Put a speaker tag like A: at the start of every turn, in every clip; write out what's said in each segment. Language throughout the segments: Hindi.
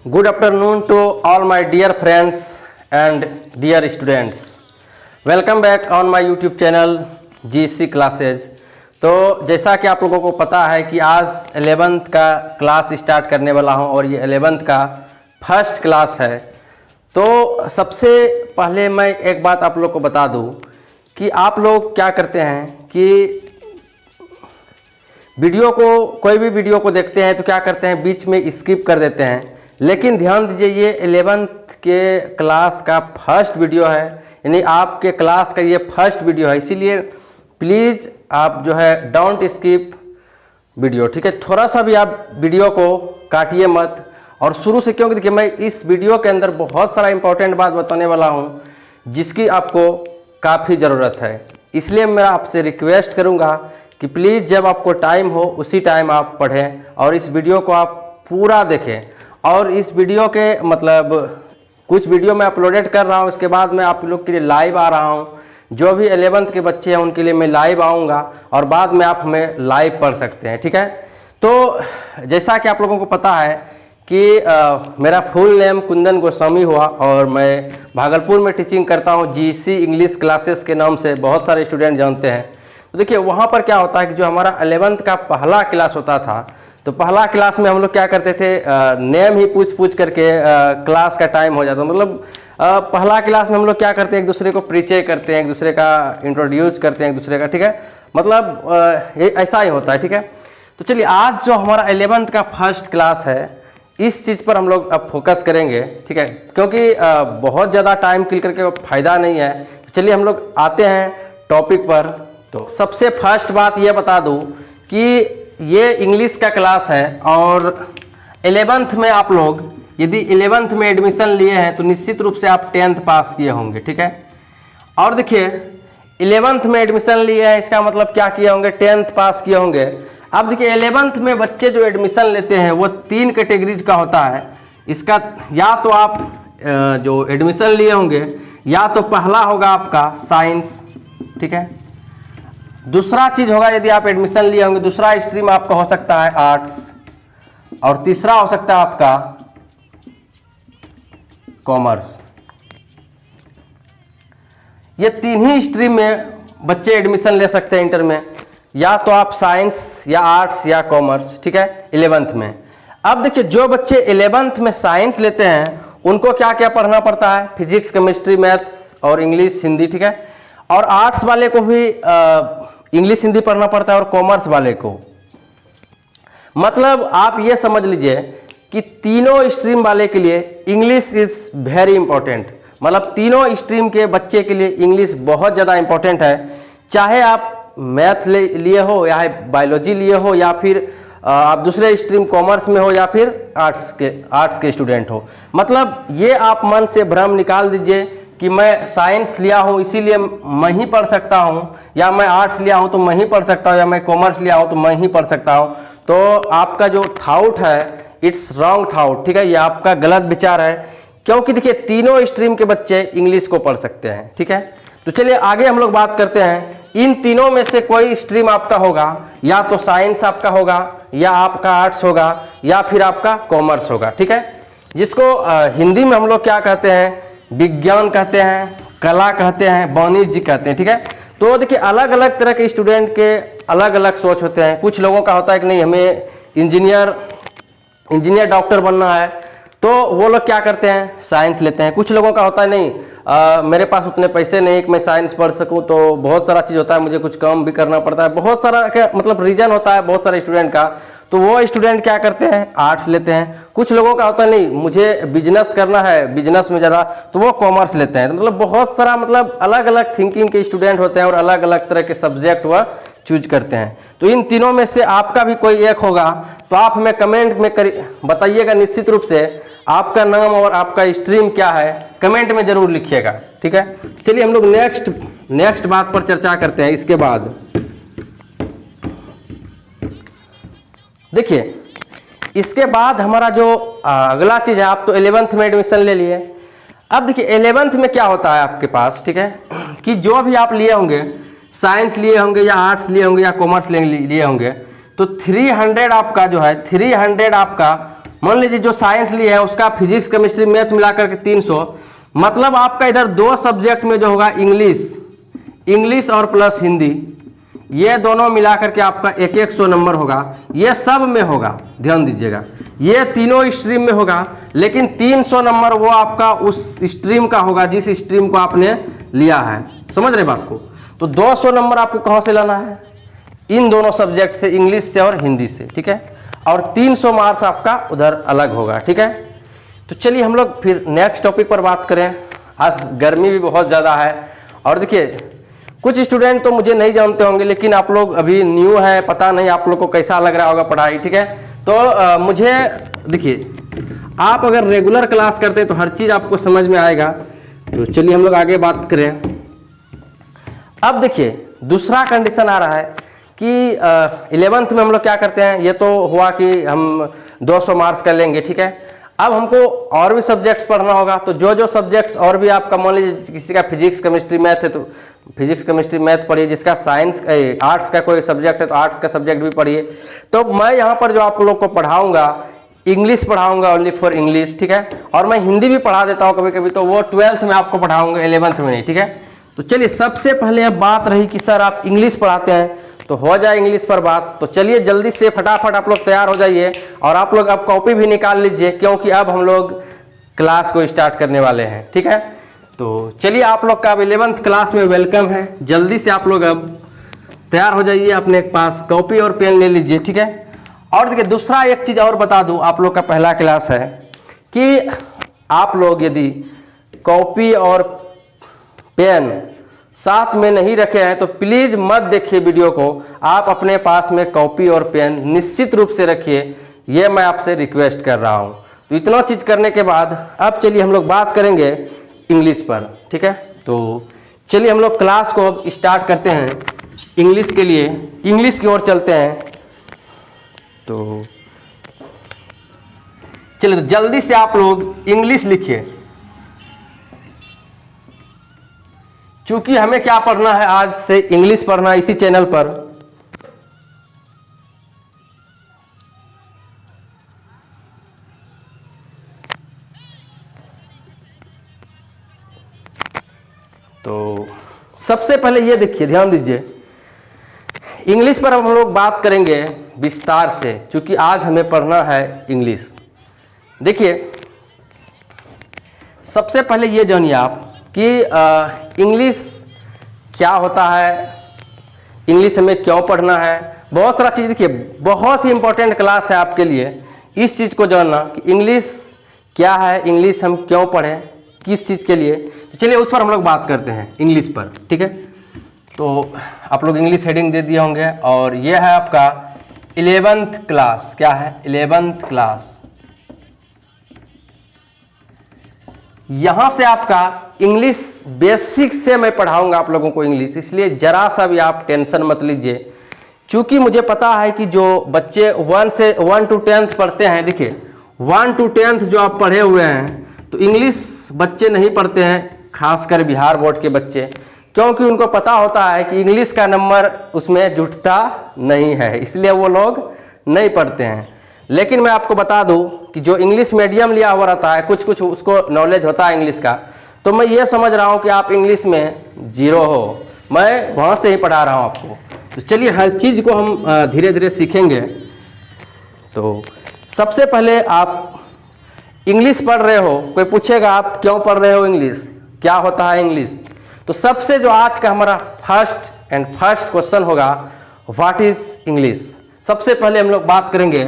A: Good afternoon to all my dear friends and dear students. Welcome back on my YouTube channel GC Classes. तो जैसा कि आप लोगों को पता है कि आज 11th का क्लास स्टार्ट करने वाला हूं और ये 11th का फर्स्ट क्लास है। तो सबसे पहले मैं एक बात आप लोग को बता दूं कि आप लोग क्या करते हैं कि वीडियो को, कोई भी वीडियो को देखते हैं तो क्या करते हैं, बीच में स्किप कर देते हैं। लेकिन ध्यान दीजिए, ये 11th के क्लास का फर्स्ट वीडियो है, यानी आपके क्लास का ये फर्स्ट वीडियो है, इसीलिए प्लीज़ आप जो है डोंट स्किप वीडियो, ठीक है। थोड़ा सा भी आप वीडियो को काटिए मत और शुरू से, क्योंकि देखिए मैं इस वीडियो के अंदर बहुत सारा इंपॉर्टेंट बात बताने वाला हूँ जिसकी आपको काफ़ी ज़रूरत है। इसलिए मैं आपसे रिक्वेस्ट करूँगा कि प्लीज़ जब आपको टाइम हो उसी टाइम आप पढ़ें और इस वीडियो को आप पूरा देखें। और इस वीडियो के मतलब कुछ वीडियो मैं अपलोडेड कर रहा हूँ, इसके बाद मैं आप लोग के लिए लाइव आ रहा हूँ। जो भी 11th के बच्चे हैं उनके लिए मैं लाइव आऊँगा और बाद में आप हमें लाइव पढ़ सकते हैं, ठीक है। तो जैसा कि आप लोगों को पता है कि मेरा फुल नेम कुंदन गोस्वामी हुआ और मैं भागलपुर में टीचिंग करता हूँ GC इंग्लिश क्लासेस के नाम से, बहुत सारे स्टूडेंट जानते हैं। तो देखिए वहाँ पर क्या होता है कि जो हमारा 11th का पहला क्लास होता था, तो पहला क्लास में हम लोग क्या करते थे, नेम ही पूछ करके क्लास का टाइम हो जाता। मतलब पहला क्लास में हम लोग क्या करते हैं, एक दूसरे को परिचय करते हैं, एक दूसरे का इंट्रोड्यूस करते हैं एक दूसरे का, ठीक है। मतलब ऐसा ही होता है, ठीक है। तो चलिए आज जो हमारा 11th का फर्स्ट क्लास है, इस चीज़ पर हम लोग अब फोकस करेंगे, ठीक है, क्योंकि बहुत ज़्यादा टाइम किल करके फ़ायदा नहीं है। तो चलिए हम लोग आते हैं टॉपिक पर। तो सबसे फर्स्ट बात यह बता दूँ कि ये इंग्लिश का क्लास है और 11th में आप लोग यदि 11th में एडमिशन लिए हैं तो निश्चित रूप से आप 10th पास किए होंगे, ठीक है। और देखिए 11th में एडमिशन लिए हैं, इसका मतलब क्या किए होंगे, 10th पास किए होंगे। अब देखिए 11th में बच्चे जो एडमिशन लेते हैं वो 3 कैटेगरीज का होता है। इसका या तो आप जो एडमिशन लिए होंगे, या तो पहला होगा आपका साइंस, ठीक है। दूसरा चीज होगा, यदि आप एडमिशन लिए होंगे, दूसरा स्ट्रीम आपका हो सकता है आर्ट्स, और तीसरा हो सकता है आपका कॉमर्स। ये 3 ही स्ट्रीम में बच्चे एडमिशन ले सकते हैं इंटर में, या तो आप साइंस या आर्ट्स या कॉमर्स, ठीक है, 11th में। अब देखिए जो बच्चे 11th में साइंस लेते हैं उनको क्या क्या पढ़ना पड़ता है, फिजिक्स, केमिस्ट्री, मैथ्स और इंग्लिश, हिंदी, ठीक है। और आर्ट्स वाले को भी इंग्लिश, हिंदी पढ़ना पड़ता है और कॉमर्स वाले को, मतलब आप ये समझ लीजिए कि तीनों स्ट्रीम वाले के लिए इंग्लिश इज़ वेरी इंपॉर्टेंट। मतलब तीनों स्ट्रीम के बच्चे के लिए इंग्लिश बहुत ज़्यादा इंपॉर्टेंट है। चाहे आप मैथ लिए हो, या बायोलॉजी लिए हो, या फिर आप दूसरे स्ट्रीम कॉमर्स में हो, या फिर आर्ट्स के स्टूडेंट हो। मतलब ये आप मन से भ्रम निकाल दीजिए कि मैं साइंस लिया हूँ इसीलिए मैं ही पढ़ सकता हूँ, या मैं आर्ट्स लिया हूँ तो मैं ही पढ़ सकता हूँ, या मैं कॉमर्स लिया हूँ तो मैं ही पढ़ सकता हूँ। तो आपका जो थाउट है इट्स रॉन्ग थाउट, ठीक है, ये आपका गलत विचार है। क्योंकि देखिए तीनों स्ट्रीम के बच्चे इंग्लिश को पढ़ सकते हैं, ठीक है। तो चलिए आगे हम लोग बात करते हैं। इन तीनों में से कोई स्ट्रीम आपका होगा, या तो साइंस आपका होगा, या आपका आर्ट्स होगा, या फिर आपका कॉमर्स होगा, ठीक है। जिसको हिंदी में हम लोग क्या कहते हैं, विज्ञान कहते हैं, कला कहते हैं, वाणिज्य कहते हैं, ठीक है। तो देखिए अलग अलग तरह के स्टूडेंट के अलग अलग सोच होते हैं। कुछ लोगों का होता है कि नहीं हमें इंजीनियर डॉक्टर बनना है, तो वो लोग क्या करते हैं, साइंस लेते हैं। कुछ लोगों का होता है नहीं मेरे पास उतने पैसे नहीं कि मैं साइंस पढ़ सकूं, तो बहुत सारा चीज़ होता है, मुझे कुछ काम भी करना पड़ता है, बहुत सारा मतलब रीजन होता है बहुत सारे स्टूडेंट का। तो वो स्टूडेंट क्या करते हैं, आर्ट्स लेते हैं। कुछ लोगों का होता है नहीं मुझे बिजनेस करना है, बिजनेस में ज़्यादा, तो वो कॉमर्स लेते हैं। तो मतलब बहुत सारा मतलब अलग अलग थिंकिंग के स्टूडेंट होते हैं और अलग अलग तरह के सब्जेक्ट वह चूज करते हैं। तो इन तीनों में से आपका भी कोई एक होगा, तो आप हमें कमेंट में बताइएगा। निश्चित रूप से आपका नाम और आपका स्ट्रीम क्या है कमेंट में जरूर लिखिएगा, ठीक है। चलिए हम लोग नेक्स्ट बात पर चर्चा करते हैं। इसके बाद देखिए इसके बाद हमारा जो अगला चीज़ है, आप तो 11th में एडमिशन ले लिए। अब देखिए 11th में क्या होता है आपके पास, ठीक है, कि जो भी आप लिए होंगे, साइंस लिए होंगे या आर्ट्स लिए होंगे या कॉमर्स लिए होंगे, तो 300 आपका जो है 300 आपका मान लीजिए जो साइंस लिए है उसका फिजिक्स केमिस्ट्री मैथ मिलाकर के 300, मतलब आपका इधर 2 सब्जेक्ट में जो होगा इंग्लिश और प्लस हिंदी, ये दोनों मिलाकर के आपका 100 नंबर होगा। ये सब में होगा, ध्यान दीजिएगा, ये तीनों स्ट्रीम में होगा, लेकिन 300 नंबर वो आपका उस स्ट्रीम का होगा जिस स्ट्रीम को आपने लिया है। समझ रहे बात को? तो 200 नंबर आपको कहाँ से लाना है? इन दोनों सब्जेक्ट से, इंग्लिश से और हिंदी से, ठीक है। और 300 मार्क्स आपका उधर अलग होगा, ठीक है। तो चलिए हम लोग फिर नेक्स्ट टॉपिक पर बात करें। आज गर्मी भी बहुत ज़्यादा है, और देखिए कुछ स्टूडेंट तो मुझे नहीं जानते होंगे, लेकिन आप लोग अभी न्यू है, पता नहीं आप लोग को कैसा लग रहा होगा पढ़ाई, ठीक है। तो मुझे देखिए, आप अगर रेगुलर क्लास करते हैं तो हर चीज़ आपको समझ में आएगा। तो चलिए हम लोग आगे बात करें। अब देखिए दूसरा कंडीशन आ रहा है कि 11th में हम लोग क्या करते हैं, ये तो हुआ कि हम 200 मार्क्स कर लेंगे, ठीक है। अब हमको और भी सब्जेक्ट्स पढ़ना होगा, तो जो सब्जेक्ट्स और भी आपका, मान लीजिए किसी का फिजिक्स केमिस्ट्री मैथ है तो फिजिक्स केमिस्ट्री मैथ पढ़िए, जिसका साइंस आर्ट्स का कोई सब्जेक्ट है तो आर्ट्स का सब्जेक्ट भी पढ़िए। तो मैं यहाँ पर जो आप लोग को पढ़ाऊँगा, इंग्लिश पढ़ाऊँगा ओनली फॉर इंग्लिश, ठीक है। और मैं हिंदी भी पढ़ा देता हूँ कभी कभी, तो वो 12th में आपको पढ़ाऊँगा, 11th में नहीं, ठीक है। तो चलिए सबसे पहले अब बात रही कि सर आप इंग्लिश पढ़ाते हैं, तो हो जाए इंग्लिश पर बात। तो चलिए जल्दी से फटाफट आप लोग तैयार हो जाइए, और आप लोग अब कॉपी भी निकाल लीजिए, क्योंकि अब हम लोग क्लास को स्टार्ट करने वाले हैं, ठीक है। तो चलिए आप लोग का अब 11th क्लास में वेलकम है। जल्दी से आप लोग अब तैयार हो जाइए, अपने पास कॉपी और पेन ले लीजिए, ठीक है। और देखिए दूसरा एक चीज़ और बता दूँ, आप लोग का पहला क्लास है कि आप लोग यदि कॉपी और पेन साथ में नहीं रखे हैं तो प्लीज़ मत देखिए वीडियो को, आप अपने पास में कॉपी और पेन निश्चित रूप से रखिए, ये मैं आपसे रिक्वेस्ट कर रहा हूँ। तो इतना चीज़ करने के बाद अब चलिए हम लोग बात करेंगे इंग्लिश पर, ठीक है। तो चलिए हम लोग क्लास को अब स्टार्ट करते हैं। इंग्लिश के लिए इंग्लिश की ओर चलते हैं। तो चलिए तो जल्दी से आप लोग इंग्लिश लिखिए, चूंकि हमें क्या पढ़ना है, आज से इंग्लिश पढ़ना है इसी चैनल पर। तो सबसे पहले ये देखिए, ध्यान दीजिए, इंग्लिश पर हम लोग बात करेंगे विस्तार से, क्योंकि आज हमें पढ़ना है इंग्लिश। देखिए सबसे पहले ये जानिए आप कि इंग्लिश क्या होता है, इंग्लिश हमें क्यों पढ़ना है, बहुत सारा चीज़। देखिए बहुत ही इंपॉर्टेंट क्लास है आपके लिए इस चीज़ को जानना कि इंग्लिश क्या है, इंग्लिश हम क्यों पढ़ें, किस चीज़ के लिए। तो चलिए उस पर हम लोग बात करते हैं, इंग्लिश पर, ठीक है। तो आप लोग इंग्लिश हेडिंग दे दिए होंगे, और ये है आपका 11th क्लास। क्या है? 11th class. यहाँ से आपका इंग्लिश बेसिक से मैं पढ़ाऊंगा आप लोगों को इंग्लिश, इसलिए जरा सा भी आप टेंशन मत लीजिए। चूँकि मुझे पता है कि जो बच्चे 1 to 10th पढ़ते हैं, देखिए 1 to 10th जो आप पढ़े हुए हैं, तो इंग्लिश बच्चे नहीं पढ़ते हैं, खासकर बिहार बोर्ड के बच्चे, क्योंकि उनको पता होता है कि इंग्लिश का नंबर उसमें जुटता नहीं है, इसलिए वो लोग नहीं पढ़ते हैं। लेकिन मैं आपको बता दूं कि जो इंग्लिश मीडियम लिया हुआ रहता है, कुछ उसको नॉलेज होता है इंग्लिश का, तो मैं ये समझ रहा हूं कि आप इंग्लिश में जीरो हो, मैं वहाँ से ही पढ़ा रहा हूं आपको। तो चलिए हर चीज़ को हम धीरे धीरे सीखेंगे। तो सबसे पहले आप इंग्लिश पढ़ रहे हो, कोई पूछेगा आप क्यों पढ़ रहे हो इंग्लिश, क्या होता है इंग्लिश, तो सबसे जो आज का हमारा फर्स्ट क्वेश्चन होगा, व्हाट इज इंग्लिश। सबसे पहले हम लोग बात करेंगे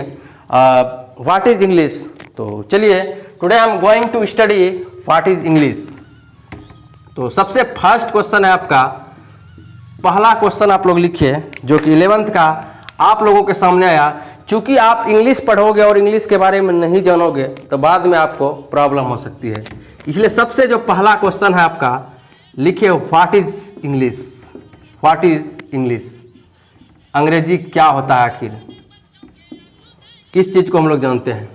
A: व्हाट इज इंग्लिश। तो चलिए today I am going to study what is English. तो सबसे फर्स्ट क्वेश्चन है आपका, पहला क्वेश्चन आप लोग लिखिए, जो कि 11th का आप लोगों के सामने आया। चूंकि आप इंग्लिश पढ़ोगे और इंग्लिश के बारे में नहीं जानोगे तो बाद में आपको प्रॉब्लम हो सकती है, इसलिए सबसे जो पहला क्वेश्चन है आपका, लिखिए what is English. What is English, अंग्रेजी क्या होता है आखिर, किस चीज़ को हम लोग जानते हैं।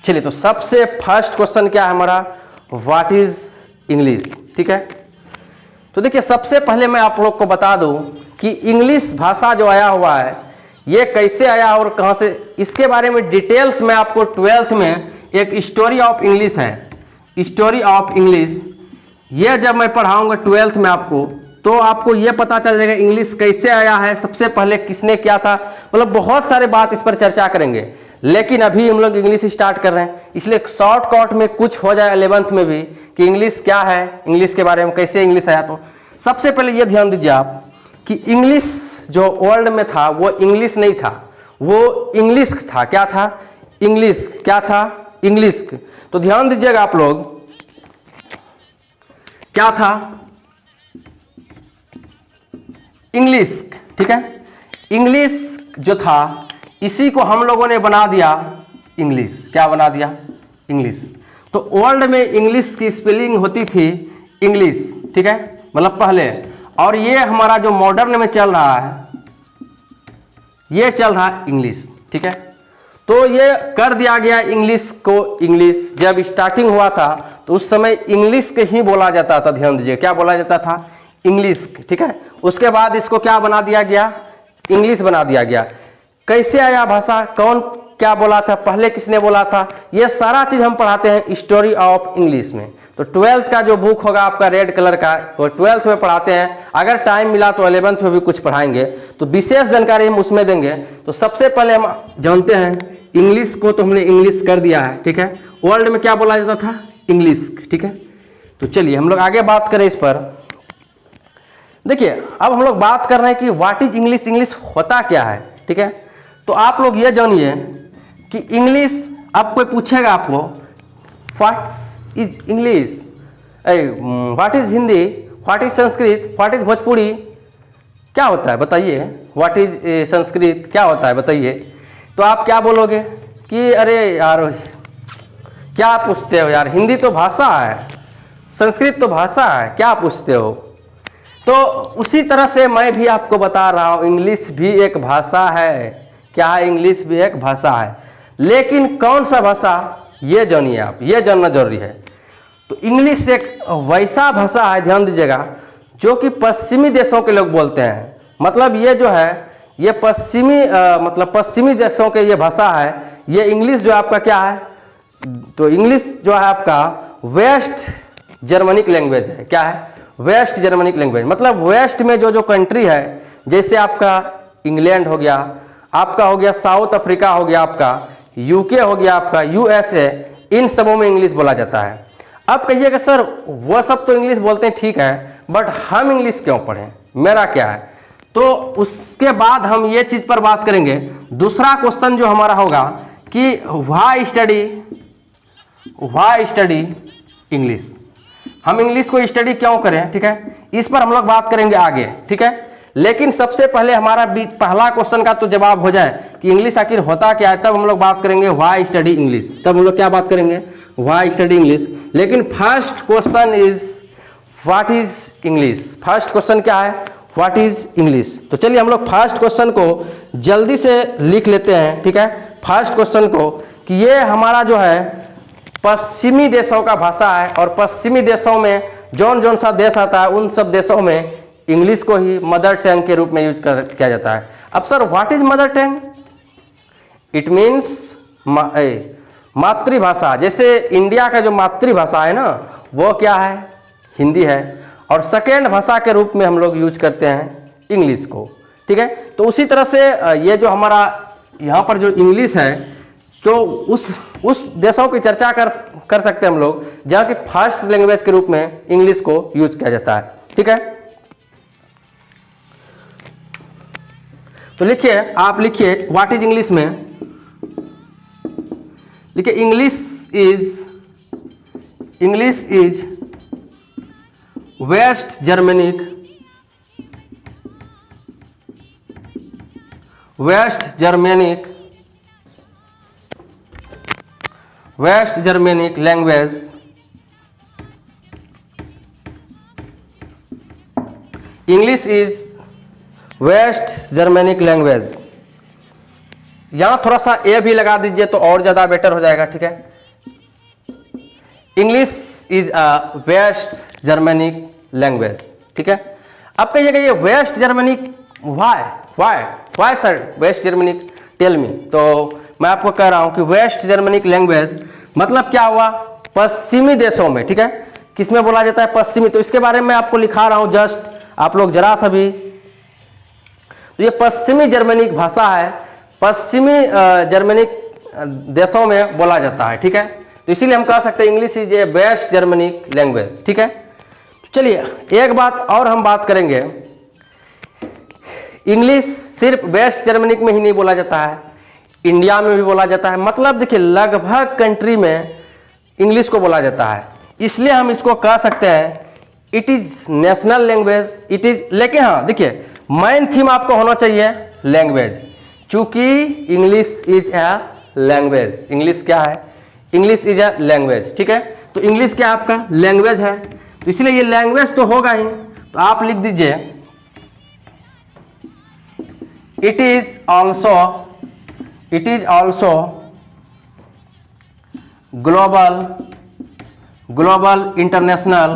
A: चलिए तो सबसे फर्स्ट क्वेश्चन क्या है हमारा, व्हाट इज इंग्लिश, ठीक है। तो देखिए सबसे पहले मैं आप लोग को बता दूं कि इंग्लिश भाषा जो आया हुआ है, ये कैसे आया और कहाँ से, इसके बारे में डिटेल्स में आपको 12th में एक स्टोरी ऑफ इंग्लिश है, स्टोरी ऑफ इंग्लिश, ये जब मैं पढ़ाऊंगा 12th में आपको, तो आपको ये पता चल जाएगा इंग्लिश कैसे आया है, सबसे पहले किसने किया था, मतलब बहुत सारे बात इस पर चर्चा करेंगे। लेकिन अभी हम लोग इंग्लिश स्टार्ट कर रहे हैं, इसलिए शॉर्टकट में कुछ हो जाए 11th में भी कि इंग्लिश क्या है, इंग्लिश के बारे में कैसे इंग्लिश आया। तो सबसे पहले ये ध्यान दीजिए आप कि इंग्लिश जो वर्ल्ड में था वो इंग्लिश नहीं था, वो इंग्लिश था। क्या था? इंग्लिश। क्या था? इंग्लिश। तो ध्यान दीजिएगा आप लोग, क्या था? इंग्लिश। ठीक है, इंग्लिश जो था इसी को हम लोगों ने बना दिया इंग्लिश। क्या बना दिया? इंग्लिश। तो वर्ल्ड में इंग्लिश की स्पेलिंग होती थी इंग्लिश। ठीक है, मतलब पहले, और ये हमारा जो मॉडर्न में चल रहा है ये चल रहा है इंग्लिश। ठीक है, तो ये कर दिया गया इंग्लिश को इंग्लिश। जब स्टार्टिंग हुआ था तो उस समय इंग्लिश के ही बोला जाता था। ध्यान दीजिए, क्या बोला जाता था? इंग्लिश। ठीक है, उसके बाद इसको क्या बना दिया गया? इंग्लिश बना दिया गया। कैसे आया भाषा, कौन क्या बोला था, पहले किसने बोला था, ये सारा चीज हम पढ़ाते हैं स्टोरी ऑफ इंग्लिश में। तो 12th का जो बुक होगा आपका रेड कलर का, वो 12th में पढ़ाते हैं। अगर टाइम मिला तो 11th में भी कुछ पढ़ाएंगे, तो विशेष जानकारी हम उसमें देंगे। तो सबसे पहले हम जानते हैं इंग्लिश को, तो हमने इंग्लिश कर दिया है। ठीक है, वर्ल्ड में क्या बोला जाता था? इंग्लिश। ठीक है, तो चलिए हम लोग आगे बात करें इस पर। देखिए, अब हम लोग बात कर रहे हैं कि व्हाट इज इंग्लिश, इंग्लिश होता क्या है। ठीक है, तो आप लोग ये जानिए कि इंग्लिश, अब कोई पूछेगा आपको what is English, what is Hindi, what is Sanskrit, what is Bhojpuri, क्या होता है बताइए, व्हाट इज संस्कृत क्या होता है बताइए, तो आप क्या बोलोगे कि अरे यार क्या पूछते हो यार, हिंदी तो भाषा है, संस्कृत तो भाषा है, क्या पूछते हो। तो उसी तरह से मैं भी आपको बता रहा हूँ इंग्लिश भी एक भाषा है। क्या है? इंग्लिश भी एक भाषा है, लेकिन कौन सा भाषा ये जानिए आप, ये जानना जरूरी है। तो इंग्लिश एक वैसा भाषा है, ध्यान दीजिएगा, जो कि पश्चिमी देशों के लोग बोलते हैं। मतलब ये जो है ये पश्चिमी मतलब पश्चिमी देशों के ये भाषा है। ये इंग्लिश जो आपका क्या है, तो इंग्लिश जो है आपका वेस्ट जर्मनिक लैंग्वेज है। क्या है? West Germanic language. मतलब वेस्ट में जो जो कंट्री है, जैसे आपका इंग्लैंड हो गया, आपका हो गया साउथ अफ्रीका हो गया, आपका यूके हो गया, आपका यूएसए, इन सबों में इंग्लिश बोला जाता है। अब कहिएगा सर वो सब तो इंग्लिश बोलते हैं, ठीक है, बट हम इंग्लिश क्यों पढ़ें, मेरा क्या है। तो उसके बाद हम ये चीज पर बात करेंगे। दूसरा क्वेश्चन जो हमारा होगा कि व्हाई स्टडी इंग्लिश, हम इंग्लिश को स्टडी क्यों करें। ठीक है, इस पर हम लोग बात करेंगे आगे। ठीक है, लेकिन सबसे पहले हमारा पहला क्वेश्चन का तो जवाब हो जाए कि इंग्लिश आखिर होता क्या है, तब हम लोग बात करेंगे व्हाई स्टडी इंग्लिश। तब हम लोग क्या बात करेंगे? Why study English. लेकिन first question is what is English. First question क्या है? What is English. तो चलिए हम लोग फर्स्ट क्वेश्चन को जल्दी से लिख लेते हैं। ठीक है, फर्स्ट क्वेश्चन को कि ये हमारा जो है पश्चिमी देशों का भाषा है, और पश्चिमी देशों में जौन सा देश आता है उन सब देशों में इंग्लिश को ही मदर टंग के रूप में यूज किया जाता है। अब sir what is mother tongue? It means मातृभाषा। जैसे इंडिया का जो मातृभाषा है ना, वो क्या है? हिंदी है, और सेकेंड भाषा के रूप में हम लोग यूज करते हैं इंग्लिश को। ठीक है, तो उसी तरह से ये जो हमारा यहाँ पर जो इंग्लिश है, तो उस देशों की चर्चा कर सकते हैं हम लोग जहाँ की फर्स्ट लैंग्वेज के रूप में इंग्लिश को यूज किया जाता है। ठीक है, तो लिखिए, आप लिखिए व्हाट इज इंग्लिश में, लिखिए English is West Germanic language English is West Germanic language. यहाँ थोड़ा सा ए भी लगा दीजिए तो और ज़्यादा बेटर हो जाएगा। ठीक है, English is a West Germanic language. ठीक है, अब कहिएगा ये West Germanic why why sir West Germanic, tell me. तो मैं आपको कह रहा हूँ कि वेस्ट जर्मनिक लैंग्वेज मतलब क्या हुआ, पश्चिमी देशों में, ठीक है, किसमें बोला जाता है, पश्चिमी। तो इसके बारे में आपको लिखा रहा हूँ जस्ट, आप लोग जरा सा भी, तो ये पश्चिमी जर्मनिक भाषा है, पश्चिमी जर्मनिक देशों में बोला जाता है, ठीक है। तो इसीलिए हम कह सकते हैं English is a West Germanic language, ठीक है। तो चलिए एक बात और हम बात करेंगे, इंग्लिश सिर्फ वेस्ट जर्मनिक में ही नहीं बोला जाता है, इंडिया में भी बोला जाता है। मतलब देखिए लगभग कंट्री में इंग्लिश को बोला जाता है, इसलिए हम इसको कह सकते हैं it is national language, it is. लेकिन हाँ देखिए मेन थीम आपको होना चाहिए लैंग्वेज, चूंकि English is a language. English क्या है, इंग्लिश इज ए लैंग्वेज, ठीक है। तो इंग्लिश क्या आपका लैंग्वेज है, तो इसलिए ये लैंग्वेज तो होगा ही। तो आप लिख दीजिए it is also global international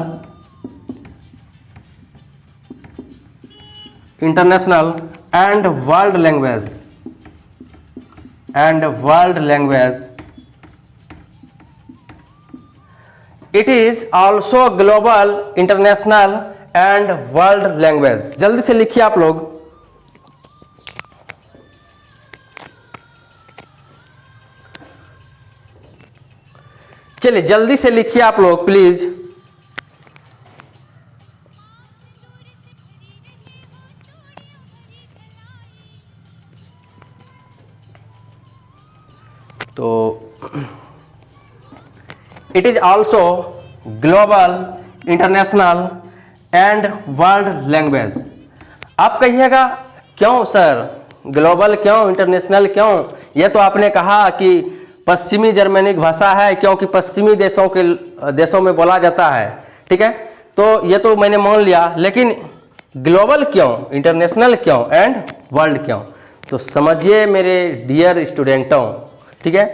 A: and world language it is also global international and world language. जल्दी से लिखिए आप लोग, चलिए जल्दी से लिखिए आप लोग प्लीज। तो it is also global international and world language. आप कहिएगा क्यों सर, ग्लोबल क्यों, इंटरनेशनल क्यों? ये तो आपने कहा कि पश्चिमी जर्मनिक भाषा है, क्योंकि पश्चिमी देशों में बोला जाता है, ठीक है। तो ये तो मैंने मान लिया, लेकिन ग्लोबल क्यों, इंटरनेशनल क्यों एंड वर्ल्ड क्यों? तो समझिए मेरे डियर स्टूडेंटों, ठीक है,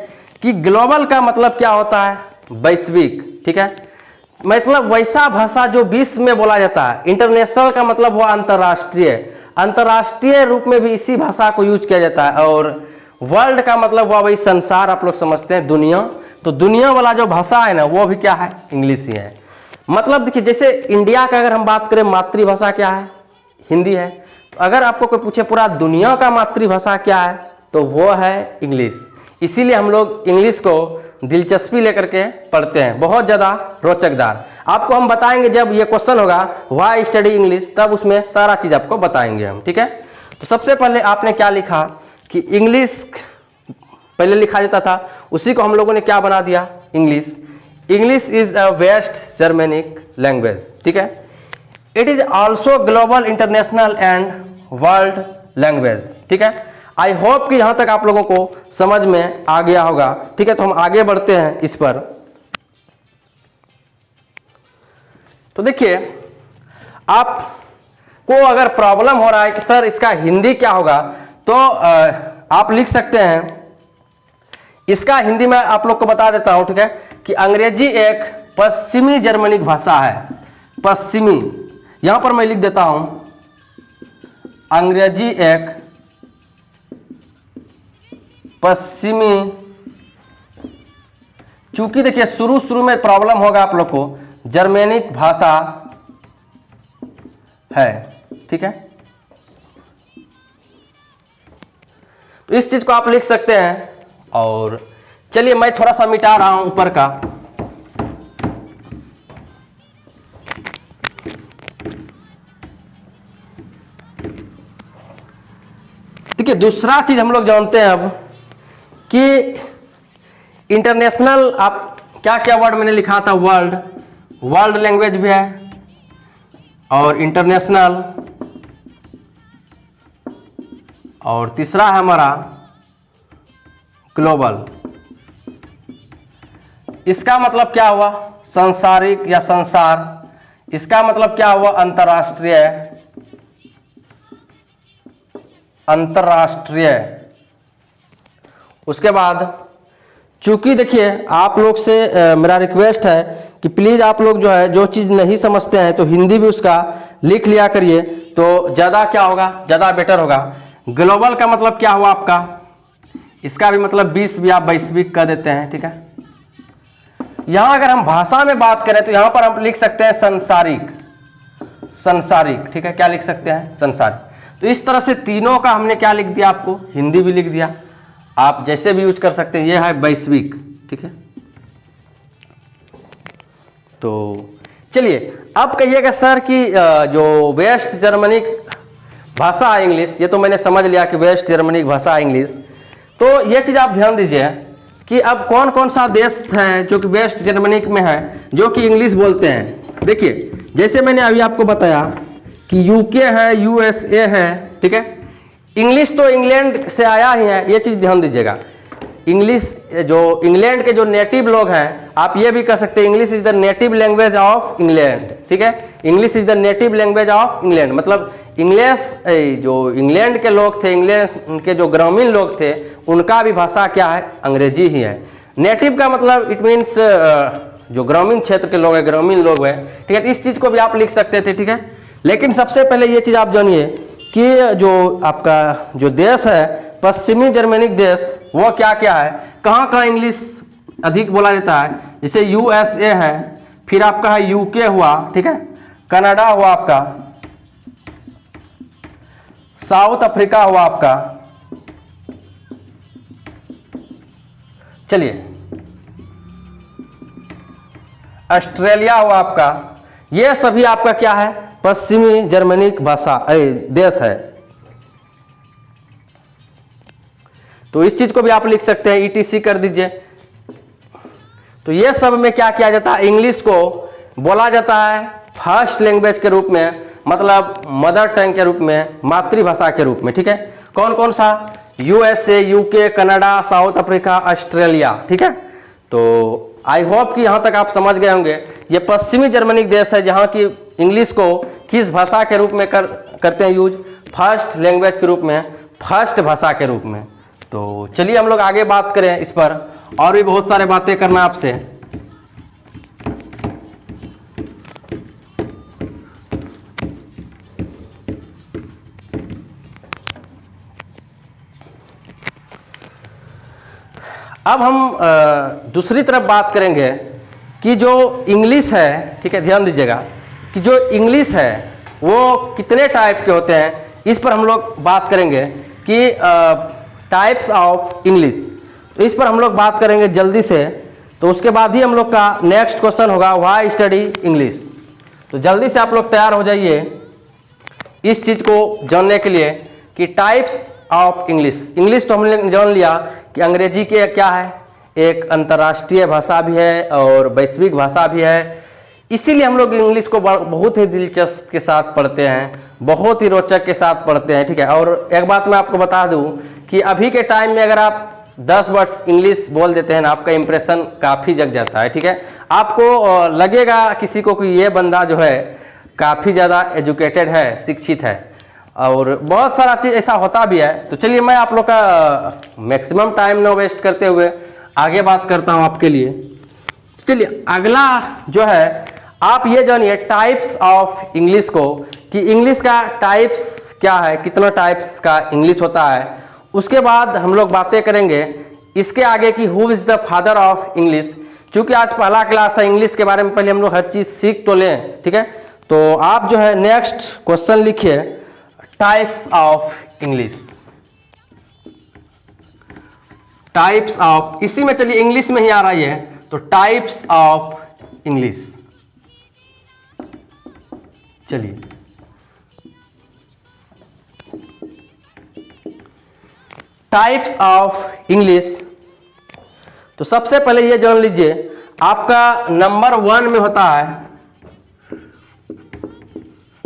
A: कि ग्लोबल का मतलब क्या होता है, वैश्विक, ठीक है। मतलब वैसा भाषा जो विश्व में बोला जाता है। इंटरनेशनल का मतलब हुआ अंतर्राष्ट्रीय, अंतर्राष्ट्रीय रूप में भी इसी भाषा को यूज किया जाता है। और वर्ल्ड का मतलब हुआ वही संसार, आप लोग समझते हैं दुनिया। तो दुनिया वाला जो भाषा है ना वो भी क्या है, इंग्लिश ही है। मतलब देखिए जैसे इंडिया का अगर हम बात करें मातृभाषा क्या है, हिंदी है। तो अगर आपको कोई पूछे पूरा दुनिया का मातृभाषा क्या है, तो वो है इंग्लिश। इसीलिए हम लोग इंग्लिश को दिलचस्पी लेकर के पढ़ते हैं, बहुत ज़्यादा रोचकदार। आपको हम बताएंगे जब ये क्वेश्चन होगा व्हाई स्टडी इंग्लिश, तब उसमें सारा चीज़ आपको बताएंगे हम, ठीक है। तो सबसे पहले आपने क्या लिखा कि इंग्लिश पहले लिखा जाता था, उसी को हम लोगों ने क्या बना दिया, English. English is a West Germanic language, ठीक है। It is also global international and world language, ठीक है। आई होप कि यहाँ तक आप लोगों को समझ में आ गया होगा, ठीक है। तो हम आगे बढ़ते हैं इस पर। तो देखिए आपको अगर प्रॉब्लम हो रहा है कि सर इसका हिंदी क्या होगा, तो आप लिख सकते हैं, इसका हिंदी मैं आप लोग को बता देता हूं, ठीक है, कि अंग्रेजी एक पश्चिमी जर्मनिक भाषा है। पश्चिमी, यहां पर मैं लिख देता हूं, अंग्रेजी एक पश्चिमी। चूंकि देखिए शुरू में प्रॉब्लम होगा आप लोग को, जर्मनिक भाषा है, ठीक है। तो इस चीज को आप लिख सकते हैं। और चलिए मैं थोड़ा सा मिटा रहा हूं ऊपर का। देखिए दूसरा चीज हम लोग जानते हैं अब कि इंटरनेशनल, आप क्या क्या वर्ड मैंने लिखा था, वर्ल्ड लैंग्वेज भी है और इंटरनेशनल, और तीसरा है हमारा ग्लोबल। इसका मतलब क्या हुआ, सांसारिक या संसार। इसका मतलब क्या हुआ, अंतरराष्ट्रीय। उसके बाद चूंकि देखिए आप लोग से मेरा रिक्वेस्ट है कि प्लीज़ आप लोग जो है जो चीज़ नहीं समझते हैं तो हिंदी भी उसका लिख लिया करिए, तो ज़्यादा क्या होगा, ज़्यादा बेटर होगा। ग्लोबल का मतलब क्या हुआ आपका, इसका भी मतलब 20 भी आप वैश्विक कर देते हैं, ठीक है। यहां अगर हम भाषा में बात करें तो यहां पर हम लिख सकते हैं संसारिक, संसारिक, ठीक है। क्या लिख सकते हैं, संसारिक। तो इस तरह से तीनों का हमने क्या लिख दिया, आपको हिंदी भी लिख दिया, आप जैसे भी यूज कर सकते हैं। ये है वैश्विक, ठीक है। तो चलिए अब कहिएगा सर कि जो वेस्ट जर्मनी भाषा है इंग्लिश, ये तो मैंने समझ लिया कि वेस्ट जर्मनी भाषा है इंग्लिश। तो ये चीज़ आप ध्यान दीजिए कि अब कौन कौन सा देश है जो कि वेस्ट जर्मनी में है जो कि इंग्लिश बोलते हैं। देखिए जैसे मैंने अभी आपको बताया कि यूके है, यूएसए है, ठीक है। इंग्लिश तो इंग्लैंड से आया ही है, ये चीज़ ध्यान दीजिएगा। इंग्लिश जो इंग्लैंड के जो नेटिव लोग हैं, आप ये भी कह सकते हैं English is the native language of England, ठीक है। English is the native language of England, मतलब इंग्लिश जो इंग्लैंड के लोग थे, इंग्लैंड के जो ग्रामीण लोग थे, उनका भी भाषा क्या है, अंग्रेजी ही है। नेटिव का मतलब इट मीन्स जो ग्रामीण क्षेत्र के लोग हैं, ग्रामीण लोग हैं, ठीक है। इस चीज़ को भी आप लिख सकते थे, ठीक है। लेकिन सबसे पहले ये चीज़ आप जानिए कि जो आपका जो देश है पश्चिमी जर्मनिक देश, वो क्या क्या है, कहाँ कहाँ इंग्लिश अधिक बोला जाता है। जैसे यूएसए है, फिर आपका है यूके हुआ, ठीक है, कनाडा हुआ आपका, साउथ अफ्रीका हुआ आपका, चलिए ऑस्ट्रेलिया हुआ आपका। ये सभी आपका क्या है, पश्चिमी जर्मनिक भाषा देश है। तो इस चीज को भी आप लिख सकते हैं, ईटीसी कर दीजिए। तो ये सब में क्या किया जाता है, इंग्लिश को बोला जाता है फर्स्ट लैंग्वेज के रूप में, मतलब मदर टंग के रूप में, मातृभाषा के रूप में, ठीक है। कौन कौन सा, USA, UK, Canada, south Africa, Australia, ठीक है। तो आई होप कि यहाँ तक आप समझ गए होंगे। ये पश्चिमी जर्मनिक देश है जहाँ की इंग्लिश को किस भाषा के रूप में करते हैं यूज, फर्स्ट लैंग्वेज के रूप में, फर्स्ट भाषा के रूप में। तो चलिए हम लोग आगे बात करें इस पर, और भी बहुत सारे बातें करना आपसे। अब हम दूसरी तरफ बात करेंगे कि जो इंग्लिश है, ठीक है, ध्यान दीजिएगा कि जो इंग्लिश है वो कितने टाइप के होते हैं, इस पर हम लोग बात करेंगे कि टाइप्स ऑफ इंग्लिश। तो इस पर हम लोग बात करेंगे जल्दी से। तो उसके बाद ही हम लोग का नेक्स्ट क्वेश्चन होगा व्हाई स्टडी इंग्लिश। तो जल्दी से आप लोग तैयार हो जाइए इस चीज़ को जानने के लिए कि टाइप्स ऑफ इंग्लिश। इंग्लिश तो हमने जान लिया कि अंग्रेजी के क्या है, एक अंतर्राष्ट्रीय भाषा भी है और वैश्विक भाषा भी है। इसीलिए हम लोग इंग्लिश को बहुत ही दिलचस्प के साथ पढ़ते हैं, बहुत ही रोचक के साथ पढ़ते हैं, ठीक है। और एक बात मैं आपको बता दूं कि अभी के टाइम में अगर आप 10 वर्ड्स इंग्लिश बोल देते हैं ना, आपका इंप्रेशन काफ़ी जग जाता है, ठीक है। आपको लगेगा किसी को कि ये बंदा जो है काफ़ी ज़्यादा एजुकेटेड है, शिक्षित है, और बहुत सारा चीज़ ऐसा होता भी है। तो चलिए मैं आप लोग का मैक्सिमम टाइम ना वेस्ट करते हुए आगे बात करता हूँ आपके लिए। चलिए अगला जो है, आप ये जानिए टाइप्स ऑफ इंग्लिश को, कि इंग्लिश का टाइप्स क्या है, कितना टाइप्स का इंग्लिश होता है। उसके बाद हम लोग बातें करेंगे इसके आगे कि who is the father of English. चूँकि आज पहला क्लास है, इंग्लिश के बारे में पहले हम लोग हर चीज़ सीख तो लें, ठीक है। तो आप जो है नेक्स्ट क्वेश्चन लिखिए, types of English, types of, इसी में चलिए इंग्लिश में ही आ रही है, तो टाइप्स ऑफ इंग्लिश। चलिए टाइप्स ऑफ इंग्लिश। तो सबसे पहले ये जान लीजिए, आपका नंबर 1 में होता है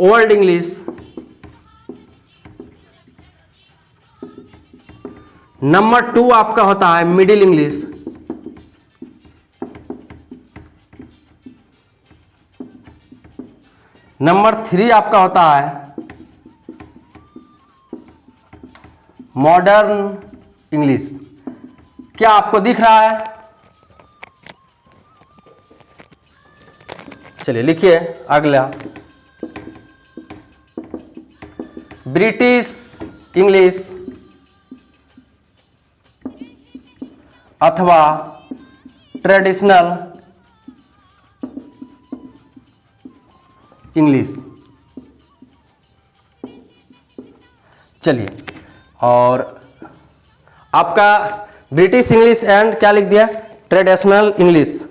A: ओल्ड इंग्लिश, नंबर 2 आपका होता है मिडिल इंग्लिश, नंबर 3 आपका होता है मॉडर्न इंग्लिश। क्या आपको दिख रहा है? चलिए लिखिए अगला, ब्रिटिश इंग्लिश अथवा ट्रेडिशनल इंग्लिश। चलिए, और आपका ब्रिटिश इंग्लिश एंड क्या लिख दिया, ट्रेडिशनल इंग्लिश।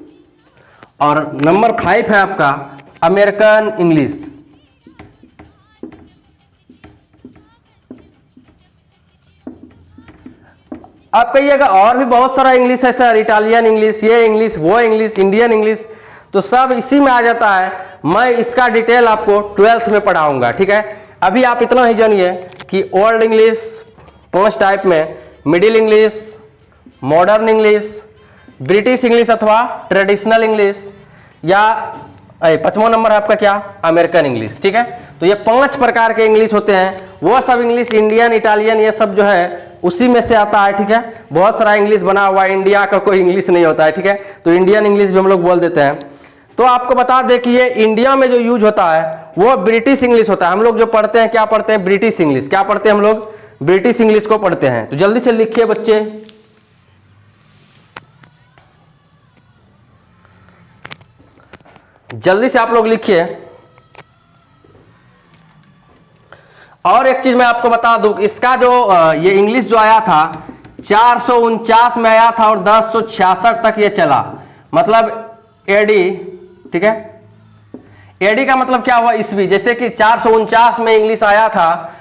A: और नंबर 5 है आपका अमेरिकन इंग्लिश। आप कहिएगा और भी बहुत सारा इंग्लिश है सर, इटालियन इंग्लिश, ये इंग्लिश, वो इंग्लिश, इंडियन इंग्लिश, तो सब इसी में आ जाता है। मैं इसका डिटेल आपको 12th में पढ़ाऊंगा, ठीक है। अभी आप इतना ही जानिए कि ओल्ड इंग्लिश 5 टाइप में, middle English, modern English, British English अथवा ट्रेडिशनल इंग्लिश, या 5वां नंबर है आपका क्या, अमेरिकन इंग्लिश, ठीक है। तो ये 5 प्रकार के इंग्लिश होते हैं। वो सब इंग्लिश इंडियन, इटालियन, ये सब जो है उसी में से आता है, ठीक है। बहुत सारा इंग्लिश बना हुआ है, इंडिया का कोई इंग्लिश नहीं होता है, ठीक है। तो इंडियन इंग्लिश भी हम लोग बोल देते हैं। तो आपको बता दें कि ये इंडिया में जो यूज होता है वो ब्रिटिश इंग्लिश होता है। हम लोग जो पढ़ते हैं क्या पढ़ते हैं, ब्रिटिश इंग्लिश। क्या पढ़ते हैं हम लोग, ब्रिटिश इंग्लिश को पढ़ते हैं। तो जल्दी से लिखिए बच्चे, जल्दी से आप लोग लिखिए। और एक चीज मैं आपको बता दूं, इसका जो ये इंग्लिश जो आया था 449 में आया था और 1066 तक ये चला, मतलब एडी, ठीक है। एडी का मतलब क्या हुआ, ईस्वी। जैसे कि 449 में इंग्लिश आया था,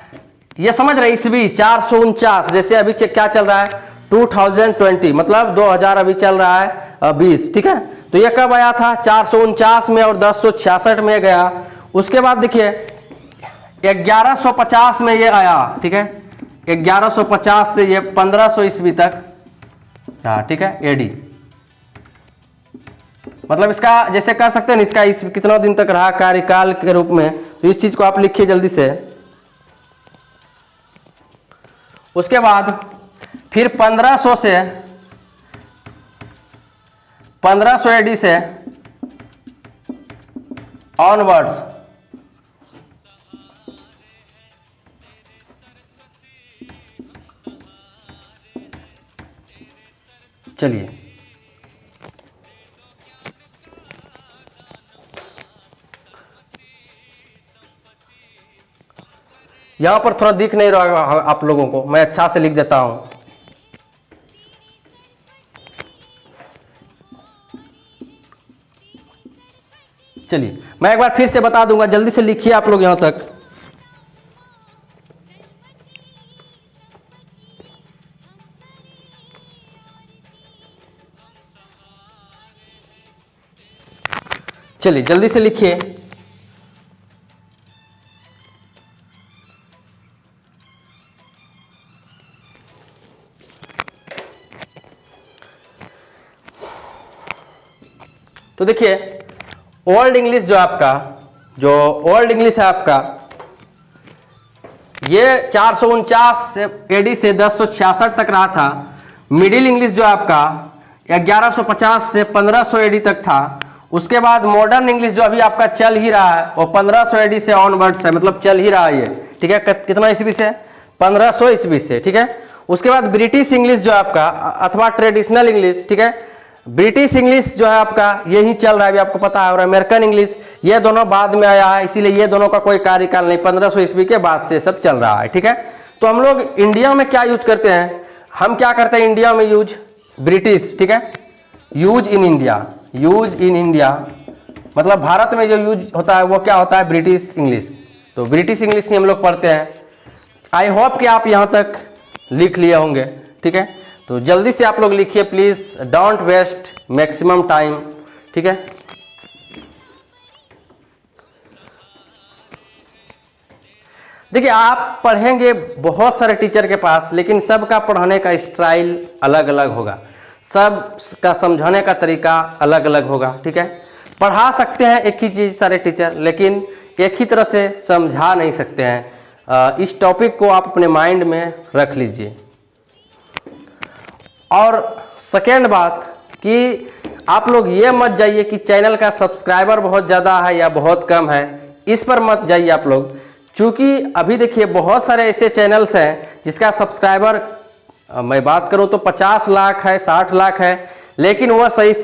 A: ये समझ रहे ईस्वी 449। जैसे अभी क्या चल रहा है 2020, मतलब 2000 अभी चल रहा है 20, ठीक है। तो ये कब आया था 449 में और 1066 में गया। उसके बाद देखिए 1150 में ये आया, ठीक है। 1150 से ये 1500 ईस्वी तक रहा, ठीक है, एडी। मतलब इसका जैसे कह सकते हैं इसका ईस्वी कितना दिन तक रहा कार्यकाल के रूप में। तो इस चीज को आप लिखिए जल्दी से। उसके बाद फिर 1500 से 1500 एडी से ऑनवर्ड्स चलिए, यहां पर थोड़ा दिख नहीं रहा आप लोगों को, मैं अच्छा से लिख देता हूं। चलिए, मैं एक बार फिर से बता दूंगा, जल्दी से लिखिए आप लोग यहां तक। चलिए जल्दी से लिखिए। तो देखिए ओल्ड इंग्लिश जो आपका, जो ओल्ड इंग्लिश है आपका, ये 449 एडी से 1066 तक रहा था। मिडिल इंग्लिश जो आपका 1150 से 1500 एडी तक था। उसके बाद मॉडर्न इंग्लिश जो अभी आपका चल ही रहा है वो 1500 एडी से ऑनवर्ड्स है, मतलब चल ही रहा है ये, ठीक है। कितना ईस्वी से, 1500 ईस्वी से, ठीक है। उसके बाद ब्रिटिश इंग्लिश जो आपका अथवा ट्रेडिशनल इंग्लिश, ठीक है, ब्रिटिश इंग्लिश जो है आपका यही चल रहा है, अभी आपको पता है। और अमेरिकन इंग्लिश ये दोनों बाद में आया है, इसीलिए ये दोनों का कोई कार्यकाल नहीं, 1500 ईस्वी के बाद से सब चल रहा है, ठीक है। तो हम लोग इंडिया में क्या यूज करते हैं, हम क्या करते हैं इंडिया में यूज ब्रिटिश, ठीक है। Use in India, use in India मतलब भारत में जो यूज होता है वो क्या होता है, ब्रिटिश इंग्लिश। तो ब्रिटिश इंग्लिश ही हम लोग पढ़ते हैं। आई होप कि आप यहाँ तक लिख लिए होंगे, ठीक है। तो जल्दी से आप लोग लिखिए please, don't waste maximum time, ठीक है। देखिए आप पढ़ेंगे बहुत सारे टीचर के पास, लेकिन सबका पढ़ाने का स्टाइल अलग अलग होगा, सब का समझाने का तरीका अलग अलग होगा, ठीक है। पढ़ा सकते हैं एक ही चीज़ सारे टीचर, लेकिन एक ही तरह से समझा नहीं सकते हैं। इस टॉपिक को आप अपने माइंड में रख लीजिए। और सेकेंड बात कि आप लोग ये मत जाइए कि चैनल का सब्सक्राइबर बहुत ज़्यादा है या बहुत कम है, इस पर मत जाइए आप लोग। चूँकि अभी देखिए बहुत सारे ऐसे चैनल्स हैं जिसका सब्सक्राइबर मैं बात करूं तो 50 लाख है, 60 लाख है, लेकिन वह सही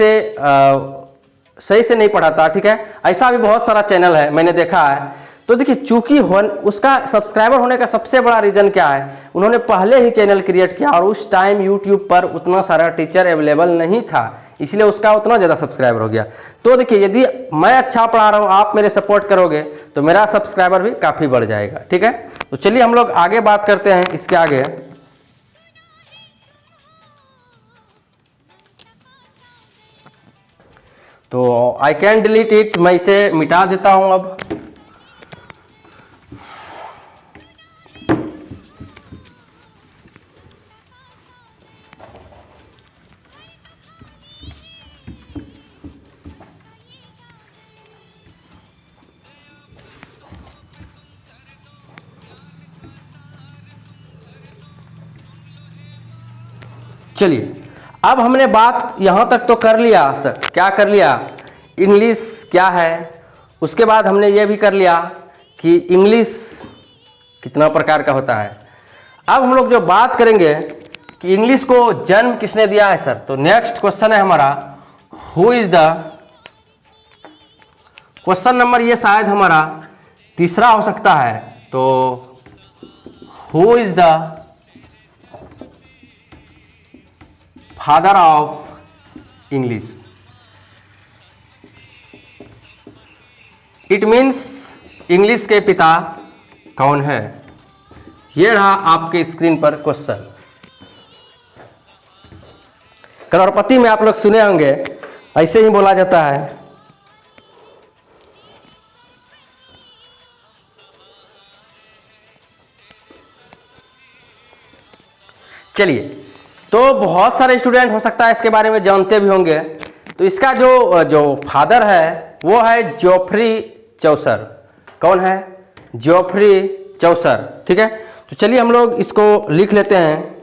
A: से नहीं पढ़ाता, ठीक है। ऐसा भी बहुत सारा चैनल है, मैंने देखा है। तो देखिए चूंकि उसका सब्सक्राइबर होने का सबसे बड़ा रीज़न क्या है, उन्होंने पहले ही चैनल क्रिएट किया और उस टाइम यूट्यूब पर उतना सारा टीचर अवेलेबल नहीं था, इसलिए उसका उतना ज़्यादा सब्सक्राइबर हो गया। तो देखिए यदि मैं अच्छा पढ़ा रहा हूँ, आप मेरे सपोर्ट करोगे तो मेरा सब्सक्राइबर भी काफ़ी बढ़ जाएगा, ठीक है। तो चलिए हम लोग आगे बात करते हैं इसके आगे। तो आई कैन डिलीट इट, मैं इसे मिटा देता हूं अब। चलिए अब हमने बात यहाँ तक तो कर लिया सर, क्या कर लिया, इंग्लिश क्या है। उसके बाद हमने ये भी कर लिया कि इंग्लिश कितना प्रकार का होता है। अब हम लोग जो बात करेंगे कि इंग्लिश को जन्म किसने दिया है सर, तो नेक्स्ट क्वेश्चन है हमारा who is the, question number ये शायद हमारा तीसरा हो सकता है। तो who is the father of English, it means English के पिता कौन है। ये रहा आपके स्क्रीन पर क्वेश्चन। करोड़पति में आप लोग सुने होंगे, ऐसे ही बोला जाता है। चलिए, तो बहुत सारे स्टूडेंट हो सकता है इसके बारे में जानते भी होंगे। तो इसका जो फादर है वो है जोफ्री चौसर। कौन है? जोफ्री चौसर, ठीक है। तो चलिए हम लोग इसको लिख लेते हैं।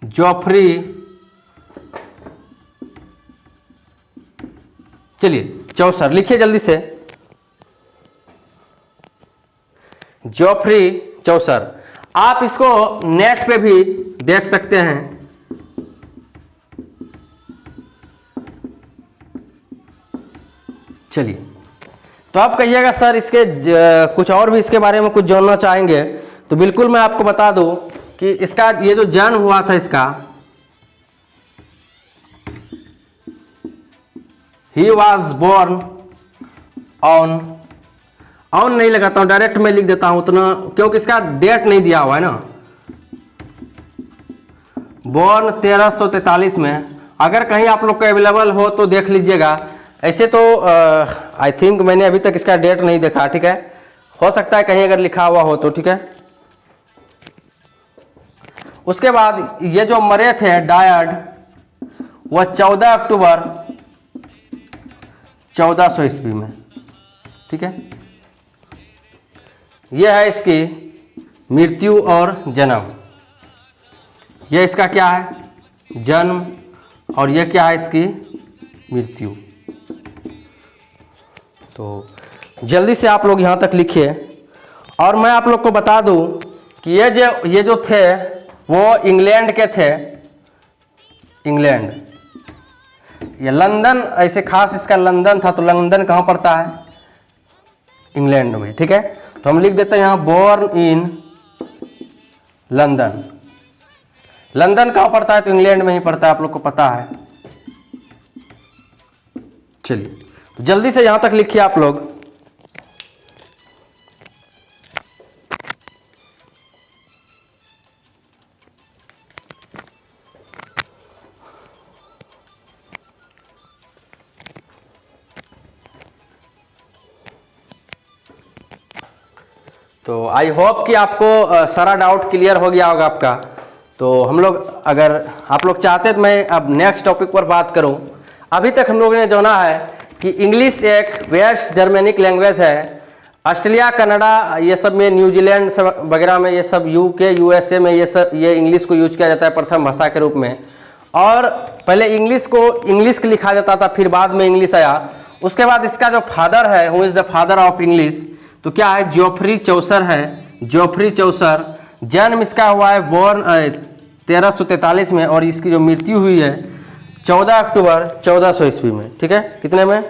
A: जोफ्री, चलिए चौसर लिखिए जल्दी से, जोफ्री चौसर। आप इसको नेट पे भी देख सकते हैं। चलिए, तो आप कहिएगा सर इसके कुछ और भी इसके बारे में कुछ जानना चाहेंगे, तो बिल्कुल मैं आपको बता दूं कि इसका ये जो जन्म हुआ था इसका, ही वॉज बोर्न ऑन नहीं लगाता हूं, डायरेक्ट मैं लिख देता हूं उतना, क्योंकि इसका डेट नहीं दिया हुआ है ना। बोर्न 1343 में, अगर कहीं आप लोग को अवेलेबल हो तो देख लीजिएगा। ऐसे तो आई थिंक मैंने अभी तक इसका डेट नहीं देखा, ठीक है। हो सकता है कहीं अगर लिखा हुआ हो तो, ठीक है। उसके बाद ये जो मरे थे डायड, वह 14 अक्टूबर 1400 ईस्वी में, ठीक है। यह है इसकी मृत्यु और जन्म। यह इसका क्या है? जन्म, और यह क्या है? इसकी मृत्यु। तो जल्दी से आप लोग यहाँ तक लिखिए। और मैं आप लोग को बता दूं कि ये जो थे वो इंग्लैंड के थे। इंग्लैंड, ये लंदन, ऐसे खास इसका लंदन था, तो लंदन कहाँ पड़ता है? इंग्लैंड में, ठीक है। तो हम लिख देते हैं यहाँ बोर्न इन लंदन। लंदन कहाँ पड़ता है? तो इंग्लैंड में ही पड़ता है, आप लोग को पता है। चलिए, तो जल्दी से यहां तक लिखिए आप लोग। तो आई होप कि आपको सारा डाउट क्लियर हो गया होगा आपका। तो हम लोग, अगर आप लोग चाहते तो मैं अब नेक्स्ट टॉपिक पर बात करूं। अभी तक हम लोगों ने जाना है कि इंग्लिश एक वेस्ट जर्मेनिक लैंग्वेज है। ऑस्ट्रेलिया, कनाडा, ये सब में, न्यूजीलैंड वगैरह में, ये सब यूके, यूएसए में ये इंग्लिश को यूज किया जाता है प्रथम भाषा के रूप में। और पहले इंग्लिश के लिखा जाता था, फिर बाद में इंग्लिश आया। उसके बाद इसका जो फादर है, who is the father of English, तो क्या है, जोफ्री चौसर है। जोफ्री चौसर, जन्म इसका हुआ है बोर्न 1343 में, और इसकी जो मृत्यु हुई है 14 अक्टूबर 1400 ईस्वी में। ठीक है, कितने में,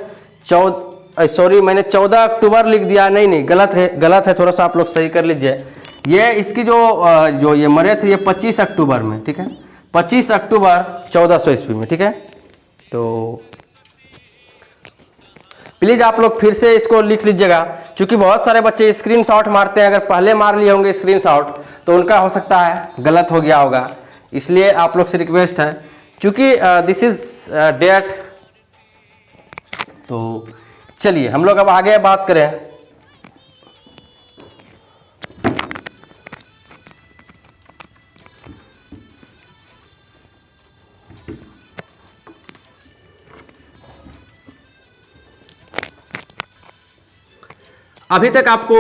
A: सॉरी मैंने 14 अक्टूबर लिख दिया, नहीं गलत है, थोड़ा सा आप लोग सही कर लीजिए। ये इसकी जो ये मरे थे ये 25 अक्टूबर में। ठीक है, 25 अक्टूबर 1400 ईस्वी में। ठीक है, तो प्लीज़ आप लोग फिर से इसको लिख लीजिएगा, क्योंकि बहुत सारे बच्चे स्क्रीनशॉट मारते हैं। अगर पहले मार लिए होंगे स्क्रीनशॉट तो उनका हो सकता है गलत हो गया होगा, इसलिए आप लोग से रिक्वेस्ट है, क्योंकि दिस इज डेट। तो चलिए हम लोग अब आगे बात करें। अभी तक आपको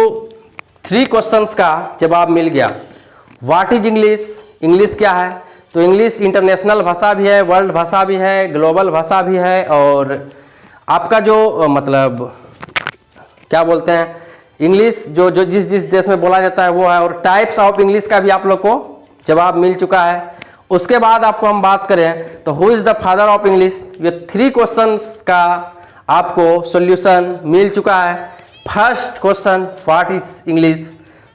A: 3 क्वेश्चंस का जवाब मिल गया। व्हाट इज इंग्लिश, इंग्लिश क्या है। तो इंग्लिश इंटरनेशनल भाषा भी है, वर्ल्ड भाषा भी है, ग्लोबल भाषा भी है, और आपका जो मतलब क्या बोलते हैं, इंग्लिश जो जिस देश में बोला जाता है वो है। और टाइप्स ऑफ इंग्लिश का भी आप लोग को जवाब मिल चुका है। उसके बाद आपको हम बात करें तो who is the father of English, ये 3 क्वेश्चंस का आपको सॉल्यूशन मिल चुका है। First question what is English,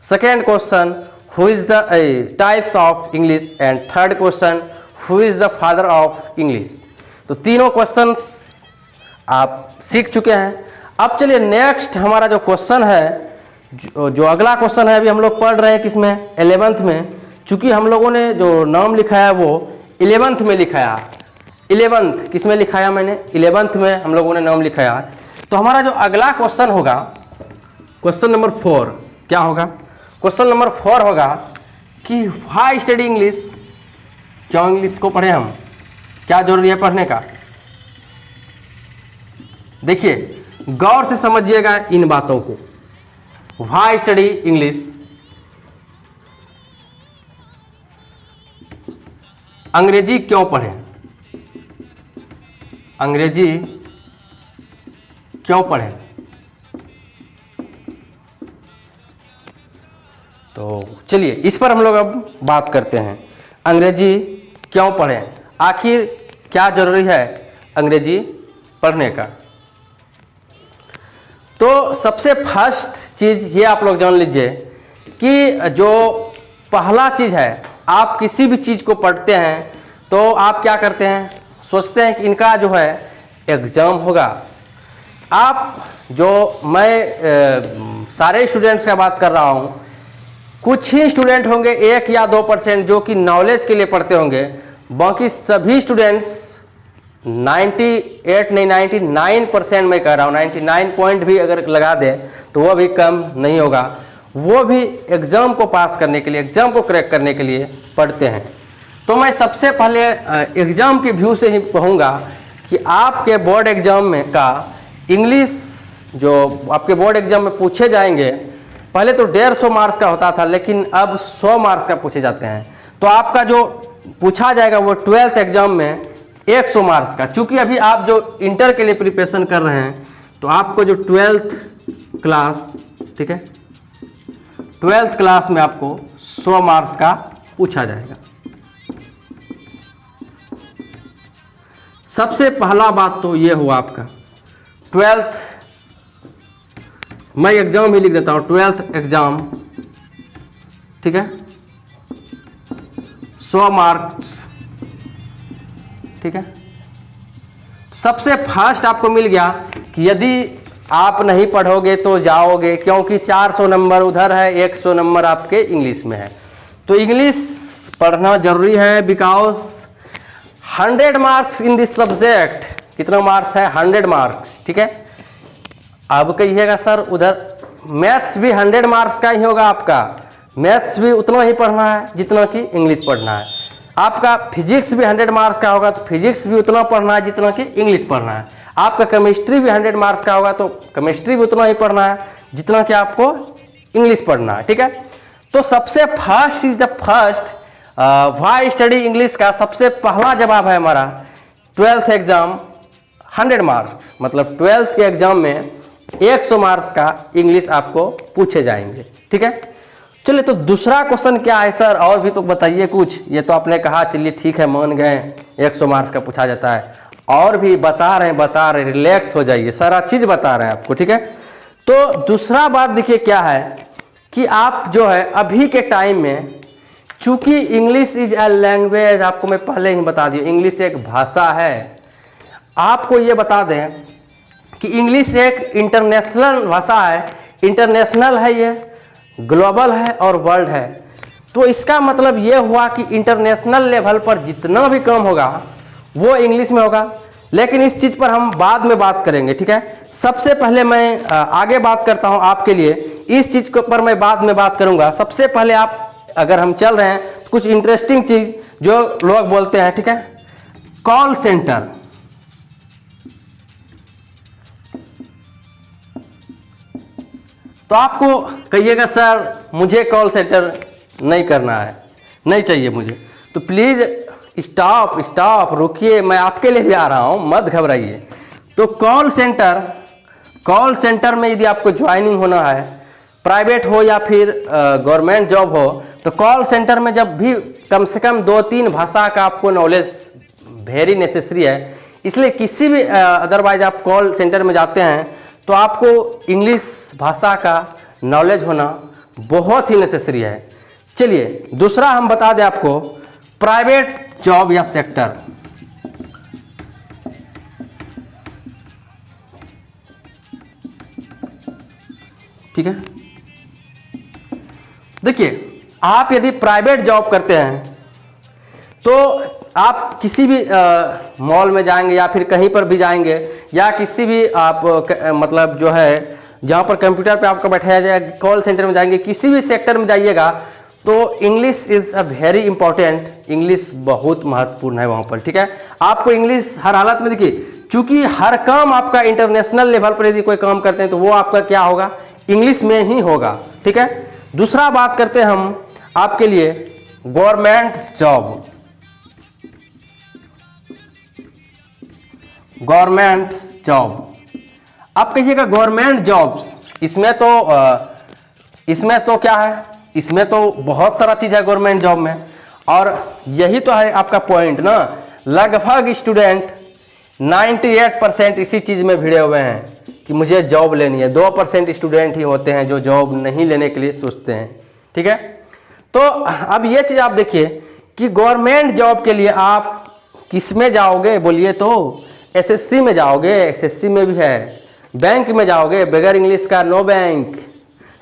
A: second question who is the types of English, and third question who is the father of English. तो तीनों क्वेश्चंस आप सीख चुके हैं। अब चलिए नेक्स्ट हमारा जो क्वेश्चन है, जो अगला क्वेश्चन है, अभी हम लोग पढ़ रहे हैं किसमें, 11th में। चूंकि हम लोगों ने जो नाम लिखा है वो 11th में लिखाया। 11th किसमें लिखाया मैंने, 11th में हम लोगों ने नाम लिखाया। तो हमारा जो अगला क्वेश्चन होगा, क्वेश्चन नंबर 4 क्या होगा, क्वेश्चन नंबर 4 होगा कि व्हाई स्टडी इंग्लिश, क्यों इंग्लिश को पढ़े हम, क्या जरूरी है पढ़ने का। देखिए गौर से समझिएगा इन बातों को। व्हाई स्टडी इंग्लिश, अंग्रेजी क्यों पढ़ें, अंग्रेजी क्यों पढ़ें। तो चलिए इस पर हम लोग अब बात करते हैं। अंग्रेजी क्यों पढ़ें, आखिर क्या जरूरी है अंग्रेजी पढ़ने का। तो सबसे फर्स्ट चीज़ ये आप लोग जान लीजिए कि जो पहला चीज़ है, आप किसी भी चीज़ को पढ़ते हैं तो आप क्या करते हैं, सोचते हैं कि इनका जो है एग्ज़ाम होगा। आप जो मैं सारे स्टूडेंट्स का बात कर रहा हूँ, कुछ ही स्टूडेंट होंगे 1 या 2% जो कि नॉलेज के लिए पढ़ते होंगे, बाकी सभी स्टूडेंट्स 98 नहीं 99% मैं कह रहा हूँ, 99 पॉइंट भी अगर लगा दें तो वह भी कम नहीं होगा। वो भी एग्ज़ाम को पास करने के लिए, एग्ज़ाम को क्रैक करने के लिए पढ़ते हैं। तो मैं सबसे पहले एग्ज़ाम के व्यू से ही कहूँगा कि आपके बोर्ड एग्ज़ाम में का इंग्लिश जो आपके बोर्ड एग्ज़ाम में पूछे जाएंगे, पहले तो 150 मार्क्स का होता था, लेकिन अब 100 मार्क्स का पूछे जाते हैं। तो आपका जो पूछा जाएगा वो 12th एग्ज़ाम में 100 मार्क्स का। चूँकि अभी आप जो इंटर के लिए प्रिपरेशन कर रहे हैं, तो आपको जो 12th क्लास, ठीक है, 12th क्लास में आपको 100 मार्क्स का पूछा जाएगा। सबसे पहला बात तो ये हुआ आपका 12th, मैं एग्ज़ाम ही लिख देता हूँ, 12th एग्ज़ाम, ठीक है, 100 मार्क्स, ठीक है। सबसे फर्स्ट आपको मिल गया कि यदि आप नहीं पढ़ोगे तो जाओगे, क्योंकि 400 नंबर उधर है, 100 नंबर आपके इंग्लिश में है। तो इंग्लिश पढ़ना जरूरी है, because 100 marks in this subject, कितना मार्क्स है, 100 मार्क्स, ठीक है। अब कहिएगा सर उधर मैथ्स भी 100 मार्क्स का ही होगा, आपका मैथ्स भी उतना ही पढ़ना है जितना कि इंग्लिश पढ़ना है। आपका फिजिक्स भी 100 मार्क्स का होगा तो फिजिक्स भी उतना पढ़ना है जितना कि इंग्लिश पढ़ना है। आपका केमिस्ट्री भी 100 मार्क्स का होगा तो केमिस्ट्री भी उतना ही पढ़ना है जितना कि आपको इंग्लिश पढ़ना है, ठीक है। तो सबसे first is the first, why study English का सबसे पहला जवाब है हमारा 12th एग्जाम 100 मार्क्स, मतलब 12th के एग्जाम में 100 मार्क्स का इंग्लिश आपको पूछे जाएंगे। ठीक है, चलिए तो दूसरा क्वेश्चन क्या है सर, और भी तो बताइए कुछ। ये तो आपने कहा चलिए ठीक है मान गए 100 मार्क्स का पूछा जाता है, और भी बता रहे रिलैक्स हो जाइए, सारा चीज बता रहे हैं आपको। ठीक है, तो दूसरा बात देखिए क्या है कि आप जो है अभी के टाइम में, चूंकि इंग्लिश इज ए लैंग्वेज, आपको मैं पहले ही बता दिया इंग्लिश एक भाषा है। आपको ये बता दें कि इंग्लिश एक इंटरनेशनल भाषा है, इंटरनेशनल है, ये ग्लोबल है और वर्ल्ड है। तो इसका मतलब ये हुआ कि इंटरनेशनल लेवल पर जितना भी काम होगा वो इंग्लिश में होगा, लेकिन इस चीज़ पर हम बाद में बात करेंगे। ठीक है, सबसे पहले मैं आगे बात करता हूँ आपके लिए, इस चीज़ पर मैं बाद में बात करूँगा। सबसे पहले आप अगर हम चल रहे हैं तो कुछ इंटरेस्टिंग चीज़ जो लोग बोलते हैं, ठीक है, कॉल सेंटर। तो आपको कहिएगा सर मुझे कॉल सेंटर नहीं करना है, नहीं चाहिए मुझे, तो प्लीज़ स्टॉप रुकिए, मैं आपके लिए भी आ रहा हूँ, मत घबराइए। तो कॉल सेंटर में यदि आपको ज्वाइनिंग होना है, प्राइवेट हो या फिर गवर्नमेंट जॉब हो, तो कॉल सेंटर में जब भी कम से कम 2-3 भाषा का आपको नॉलेज वेरी नेसेसरी है। इसलिए किसी भी अदरवाइज आप कॉल सेंटर में जाते हैं तो आपको इंग्लिश भाषा का नॉलेज होना बहुत ही नेसेसरी है। चलिए दूसरा हम बता दें आपको, प्राइवेट जॉब या सेक्टर। ठीक है, देखिए आप यदि प्राइवेट जॉब करते हैं तो आप किसी भी मॉल में जाएंगे या फिर कहीं पर भी जाएंगे, या किसी भी आप मतलब जो है जहाँ पर कंप्यूटर पे आपको बैठाया जाएगा, कॉल सेंटर में जाएंगे, किसी भी सेक्टर में जाइएगा, तो English is a very important. English बहुत महत्वपूर्ण है वहाँ पर। ठीक है, आपको इंग्लिश हर हालत में, देखिए चूँकि हर काम आपका इंटरनेशनल लेवल पर यदि कोई काम करते हैं तो वो आपका क्या होगा, इंग्लिश में ही होगा। ठीक है, दूसरा बात करते हैं हम आपके लिए गवर्नमेंट जॉब। गवर्नमेंट जॉब, आप कहिएगा गवर्नमेंट जॉब्स, इसमें तो क्या है, इसमें तो बहुत सारा चीज़ है गवर्नमेंट जॉब में, और यही तो है आपका पॉइंट ना। लगभग स्टूडेंट 98% इसी चीज़ में भिड़े हुए हैं कि मुझे जॉब लेनी है। 2% स्टूडेंट ही होते हैं जो जॉब नहीं लेने के लिए सोचते हैं। ठीक है, तो अब ये चीज़ आप देखिए कि गवर्नमेंट जॉब के लिए आप किस में जाओगे, बोलिए तो एसएससी में जाओगे, एसएससी में भी है, बैंक में जाओगे, बगैर इंग्लिश का नो बैंक।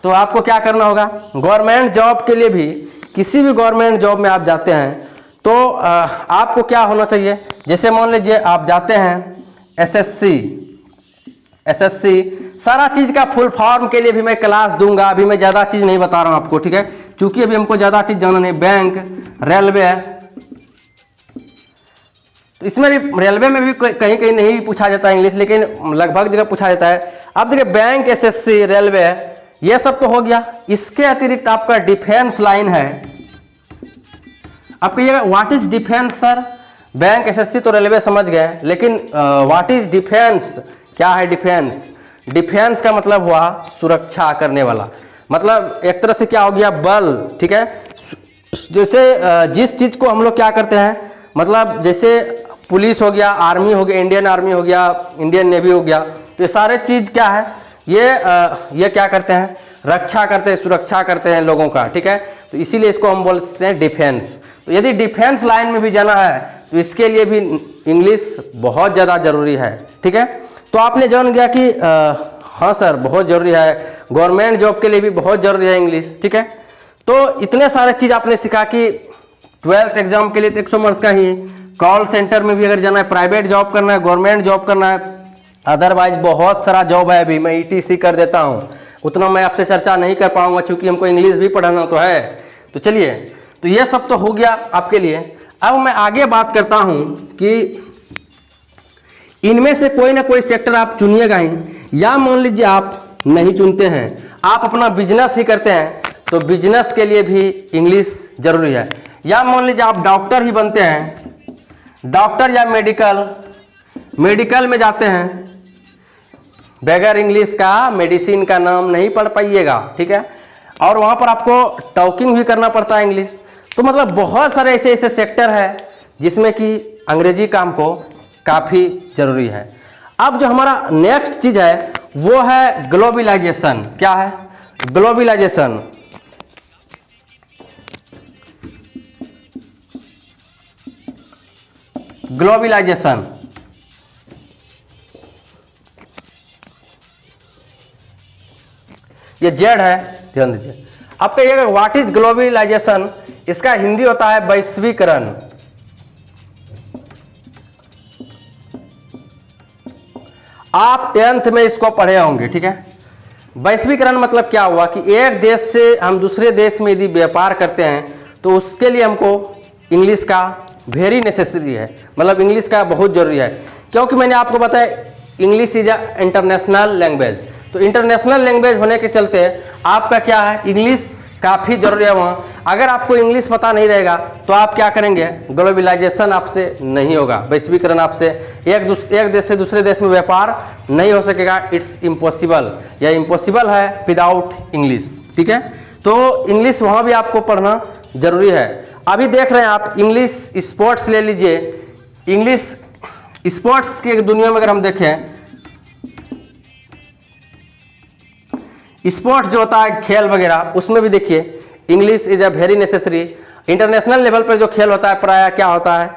A: तो आपको क्या करना होगा, गवर्नमेंट जॉब के लिए भी, किसी भी गवर्नमेंट जॉब में आप जाते हैं तो आपको क्या होना चाहिए, जैसे मान लीजिए आप जाते हैं एसएससी, सारा चीज़ का फुल फॉर्म के लिए भी मैं क्लास दूंगा, अभी मैं ज़्यादा चीज़ नहीं बता रहा हूँ आपको। ठीक है, क्योंकि अभी हमको ज़्यादा चीज़ जाना नहीं। बैंक, रेलवे, इसमें भी, रेलवे में भी कहीं कहीं नहीं पूछा जाता है इंग्लिश, लेकिन लगभग जगह पूछा जाता है। अब देखिए बैंक, एसएससी, रेलवे, ये सब तो हो गया। इसके अतिरिक्त आपका डिफेंस लाइन है। आप कहिएगा what is defence sir, bank, SSC तो रेलवे समझ गए, लेकिन व्हाट इज डिफेंस, क्या है डिफेंस? डिफेंस का मतलब हुआ सुरक्षा करने वाला, मतलब एक तरह से क्या हो गया, बल। ठीक है, जैसे जिस चीज़ को हम लोग क्या करते हैं, मतलब जैसे पुलिस हो गया, आर्मी हो गया, इंडियन आर्मी हो गया, इंडियन नेवी हो गया, तो ये सारे चीज़ क्या है, ये क्या करते हैं, रक्षा करते हैं, सुरक्षा करते हैं लोगों का। ठीक है, तो इसीलिए इसको हम बोल सकते हैं डिफेंस। तो यदि डिफेंस लाइन में भी जाना है तो इसके लिए भी इंग्लिश बहुत ज़्यादा जरूरी है। ठीक है, तो आपने जान गया कि हाँ सर बहुत ज़रूरी है, गवर्नमेंट जॉब के लिए भी बहुत ज़रूरी है इंग्लिश। ठीक है, तो इतने सारे चीज़ आपने सीखा कि 12th एग्जाम के लिए तो 100 मार्क्स का ही, कॉल सेंटर में भी अगर जाना है, प्राइवेट जॉब करना है, गवर्नमेंट जॉब करना है, अदरवाइज बहुत सारा जॉब है। अभी मैं ईटीसी कर देता हूँ, उतना मैं आपसे चर्चा नहीं कर पाऊंगा क्योंकि हमको इंग्लिश भी पढ़ाना तो है। तो चलिए, तो ये सब तो हो गया आपके लिए। अब मैं आगे बात करता हूँ कि इनमें से कोई ना कोई सेक्टर आप चुनिएगा ही, या मान लीजिए आप नहीं चुनते हैं, आप अपना बिजनेस ही करते हैं, तो बिजनेस के लिए भी इंग्लिश जरूरी है। या मान लीजिए आप डॉक्टर ही बनते हैं, डॉक्टर या मेडिकल में जाते हैं, बगैर इंग्लिश का मेडिसिन का नाम नहीं पढ़ पाइएगा, ठीक है। और वहाँ पर आपको टॉकिंग भी करना पड़ता है इंग्लिश। तो मतलब बहुत सारे ऐसे ऐसे सेक्टर है जिसमें कि अंग्रेजी का हमको काफ़ी ज़रूरी है। अब जो हमारा नेक्स्ट चीज़ है वो है ग्लोबलाइजेशन। क्या है? ग्लोबलाइजेशन। ग्लोबलाइजेशन ये जेड है, ध्यान दीजिए। अब कहिएगा व्हाट इज ग्लोबलाइजेशन, इसका हिंदी होता है वैश्वीकरण। आप 10th में इसको पढ़े होंगे, ठीक है। वैश्वीकरण मतलब क्या हुआ कि एक देश से हम दूसरे देश में यदि व्यापार करते हैं तो उसके लिए हमको इंग्लिश का वेरी नेसेसरी है, मतलब इंग्लिश का बहुत जरूरी है। क्योंकि मैंने आपको बताया English is a international language, तो इंटरनेशनल लैंग्वेज होने के चलते आपका क्या है, इंग्लिश काफ़ी जरूरी है वहाँ। अगर आपको इंग्लिश पता नहीं रहेगा तो आप क्या करेंगे, ग्लोबलाइजेशन आपसे नहीं होगा, वैश्वीकरण आपसे एक देश से दूसरे देश में व्यापार नहीं हो सकेगा। इट्स इम्पॉसिबल, या इम्पॉसिबल है विदाउट इंग्लिश, ठीक है। तो इंग्लिश वहाँ भी आपको पढ़ना जरूरी है। अभी देख रहे हैं आप इंग्लिश स्पोर्ट्स ले लीजिए, इंग्लिश स्पोर्ट्स की दुनिया में अगर हम देखें, स्पोर्ट्स जो होता है खेल वगैरह, उसमें भी देखिए English is a very necessary. International level पर जो खेल होता है प्राय क्या होता है,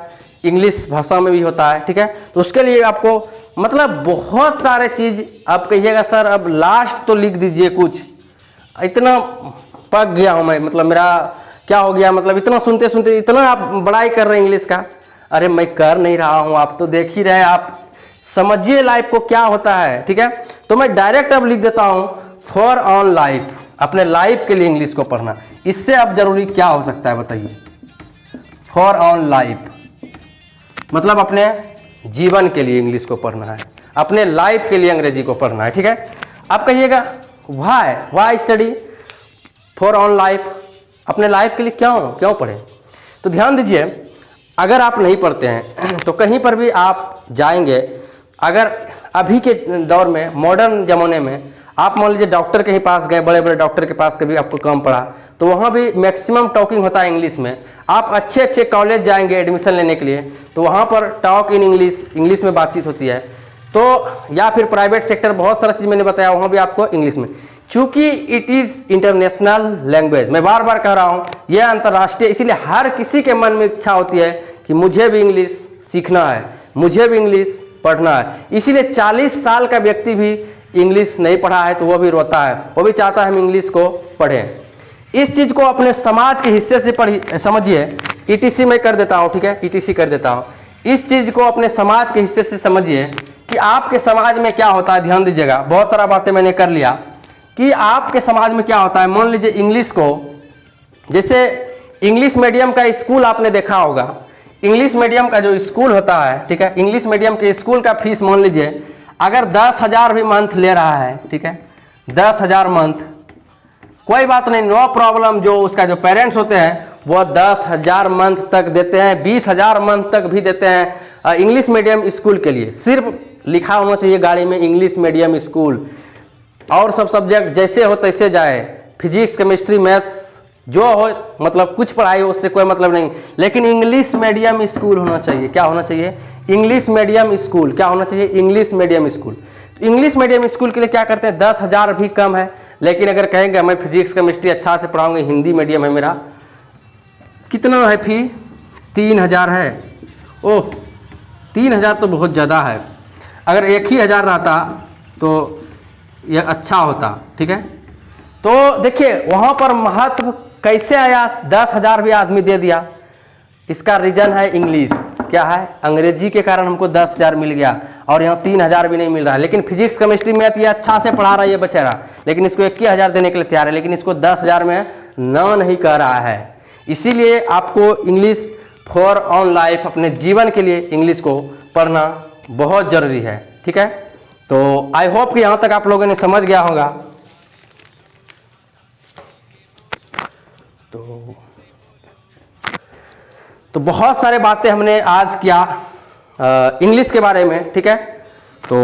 A: इंग्लिश भाषा में भी होता है, ठीक है। तो उसके लिए आपको मतलब बहुत सारे चीज़, आप कहिएगा सर अब लास्ट तो लिख दीजिए कुछ, इतना पक गया हूँ मैं, मतलब मेरा क्या हो गया, मतलब इतना सुनते सुनते इतना आप बड़ाई कर रहे हैं इंग्लिश का। अरे मैं कर नहीं रहा हूँ, आप तो देख ही रहे, आप समझिए लाइफ को क्या होता है, ठीक है। तो मैं डायरेक्ट अब लिख देता हूँ फॉर ऑन लाइफ, अपने लाइफ के लिए इंग्लिश को पढ़ना। इससे अब जरूरी क्या हो सकता है बताइए, फॉर ऑन लाइफ मतलब अपने जीवन के लिए इंग्लिश को पढ़ना है, अपने लाइफ के लिए अंग्रेजी को पढ़ना है, ठीक है। आप कहिएगा why study for on life, अपने लाइफ के लिए क्यों पढ़े। तो ध्यान दीजिए, अगर आप नहीं पढ़ते हैं तो कहीं पर भी आप जाएंगे, अगर अभी के दौर में मॉडर्न ज़माने में आप मान लीजिए डॉक्टर के ही पास गए, बड़े बड़े डॉक्टर के पास कभी आपको काम पड़ा, तो वहाँ भी मैक्सिमम टॉकिंग होता है इंग्लिश में। आप अच्छे अच्छे कॉलेज जाएंगे एडमिशन लेने के लिए, तो वहाँ पर टॉक इन इंग्लिश में बातचीत होती है। तो या फिर प्राइवेट सेक्टर, बहुत सारा चीज़ मैंने बताया, वहाँ भी आपको इंग्लिश में, चूँकि इट इज़ इंटरनेशनल लैंग्वेज, मैं बार बार कह रहा हूँ यह अंतर्राष्ट्रीय, इसीलिए हर किसी के मन में इच्छा होती है कि मुझे भी इंग्लिश सीखना है, मुझे भी इंग्लिश पढ़ना है। इसीलिए 40 साल का व्यक्ति भी इंग्लिश नहीं पढ़ा है तो वो भी रोता है, वो भी चाहता है हम इंग्लिश को पढ़ें। इस चीज़ को अपने समाज के हिस्से से पढ़िए, समझिए। ईटीसी मैं कर देता हूँ, ठीक है, ईटीसी कर देता हूँ। इस चीज़ को अपने समाज के हिस्से से समझिए कि आपके समाज में क्या होता है। ध्यान दीजिएगा, बहुत सारा बातें मैंने कर लिया कि आपके समाज में क्या होता है। मान लीजिए इंग्लिश को, जैसे इंग्लिश मीडियम का स्कूल आपने देखा होगा, इंग्लिश मीडियम का जो स्कूल होता है, ठीक है, इंग्लिश मीडियम के स्कूल का फीस मान लीजिए अगर 10,000 भी मंथ ले रहा है, ठीक है, 10,000 मंथ, कोई बात नहीं, नो प्रॉब्लम। जो उसका जो पेरेंट्स होते हैं वो 10,000 मंथ तक देते हैं, 20,000 मंथ तक भी देते हैं इंग्लिश मीडियम स्कूल के लिए। सिर्फ लिखा होना चाहिए गाड़ी में इंग्लिश मीडियम स्कूल, और सब सब्जेक्ट जैसे हो तैसे जाए, फिजिक्स केमिस्ट्री मैथ्स जो हो, मतलब कुछ पढ़ाई हो उससे कोई मतलब नहीं, लेकिन इंग्लिश मीडियम स्कूल होना चाहिए। क्या होना चाहिए, इंग्लिश मीडियम स्कूल। क्या होना चाहिए, इंग्लिश मीडियम स्कूल। तो इंग्लिश मीडियम स्कूल के लिए क्या करते हैं, 10,000 भी कम है। लेकिन अगर कहेंगे मैं फिजिक्स केमिस्ट्री अच्छा से पढ़ाऊंगा, हिंदी मीडियम है मेरा, कितना है फी, 3,000 है। ओह 3,000 तो बहुत ज़्यादा है, अगर 1,000 रहता तो यह अच्छा होता, ठीक है। तो देखिए वहाँ पर महत्व कैसे आया, 10,000 भी आदमी दे दिया। इसका रीजन है इंग्लिश, क्या है, अंग्रेजी के कारण हमको 10,000 मिल गया, और यहाँ 3,000 भी नहीं मिल रहा है। लेकिन फिजिक्स केमिस्ट्री मैथ ये अच्छा से पढ़ा रहा है ये बेचारा, लेकिन इसको 21,000 देने के लिए तैयार है, लेकिन इसको 10,000 में ना नहीं कह रहा है। इसीलिए आपको इंग्लिश फॉर ऑन लाइफ, अपने जीवन के लिए इंग्लिश को पढ़ना बहुत ज़रूरी है, ठीक है। तो आई होप कि यहाँ तक आप लोगों ने समझ गया होगा। तो तो बहुत सारे बातें हमने आज किया इंग्लिश के बारे में, ठीक है। तो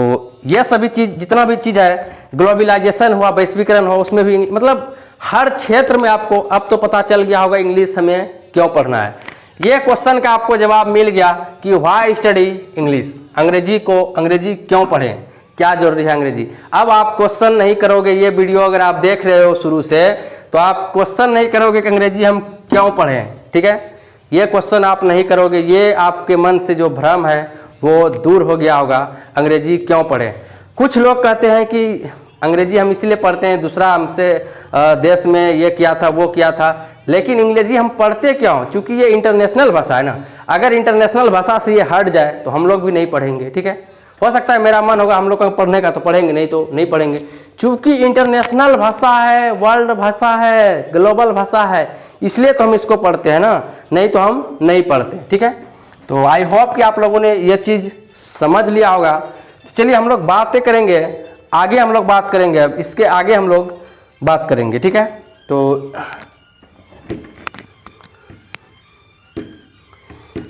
A: यह सभी चीज़, जितना भी चीज़ है, ग्लोबलाइजेशन हुआ, वैश्वीकरण हुआ, उसमें भी मतलब हर क्षेत्र में आपको अब तो पता चल गया होगा इंग्लिश हमें क्यों पढ़ना है। ये क्वेश्चन का आपको जवाब मिल गया कि व्हाई स्टडी इंग्लिश, अंग्रेजी क्यों पढ़ें, क्या जरूरी है अंग्रेजी। अब आप क्वेश्चन नहीं करोगे, ये वीडियो अगर आप देख रहे हो शुरू से, तो आप क्वेश्चन नहीं करोगे कि अंग्रेजी हम क्यों पढ़ें, ठीक है। ये क्वेश्चन आप नहीं करोगे, ये आपके मन से जो भ्रम है वो दूर हो गया होगा, अंग्रेजी क्यों पढ़ें। कुछ लोग कहते हैं कि अंग्रेजी हम इसलिए पढ़ते हैं, दूसरा हमसे देश में ये किया था, वो किया था, लेकिन अंग्रेजी हम पढ़ते क्यों? चूँकि ये इंटरनेशनल भाषा है ना। अगर इंटरनेशनल भाषा से ये हट जाए तो हम लोग भी नहीं पढ़ेंगे, ठीक है। हो सकता है मेरा मन होगा हम लोग का पढ़ने का, तो पढ़ेंगे, नहीं तो नहीं पढ़ेंगे। चूँकि इंटरनेशनल भाषा है, वर्ल्ड भाषा है, ग्लोबल भाषा है, इसलिए तो हम इसको पढ़ते हैं ना, नहीं तो हम नहीं पढ़ते, ठीक है। तो आई होप कि आप लोगों ने ये चीज़ समझ लिया होगा। चलिए हम लोग बातें करेंगे, आगे हम लोग बात करेंगे, अब इसके आगे हम लोग बात करेंगे, ठीक है। तो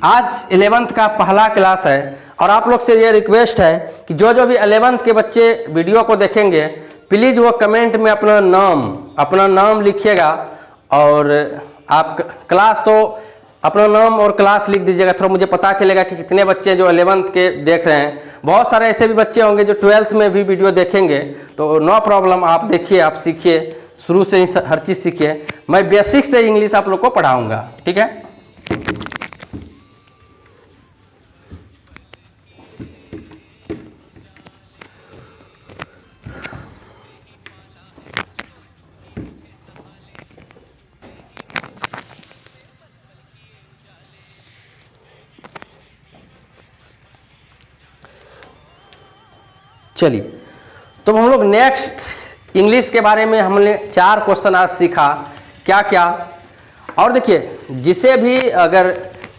A: आज 11th का पहला क्लास है और आप लोग से ये रिक्वेस्ट है कि जो जो भी 11th के बच्चे वीडियो को देखेंगे, प्लीज़ वो कमेंट में अपना नाम लिखिएगा और आप क्लास, तो अपना नाम और क्लास लिख दीजिएगा, थोड़ा मुझे पता चलेगा कि कितने बच्चे जो 11th के देख रहे हैं। बहुत सारे ऐसे भी बच्चे होंगे जो 12th में भी वीडियो देखेंगे, तो नो प्रॉब्लम, आप देखिए, आप सीखिए, शुरू से ही हर चीज़ सीखिए। मैं बेसिक से इंग्लिश आप लोग को पढ़ाऊँगा, ठीक है। चलिए, तो हम लोग नेक्स्ट इंग्लिश के बारे में हमने 4 क्वेश्चन आज सीखा, क्या क्या। और देखिए, जिसे भी अगर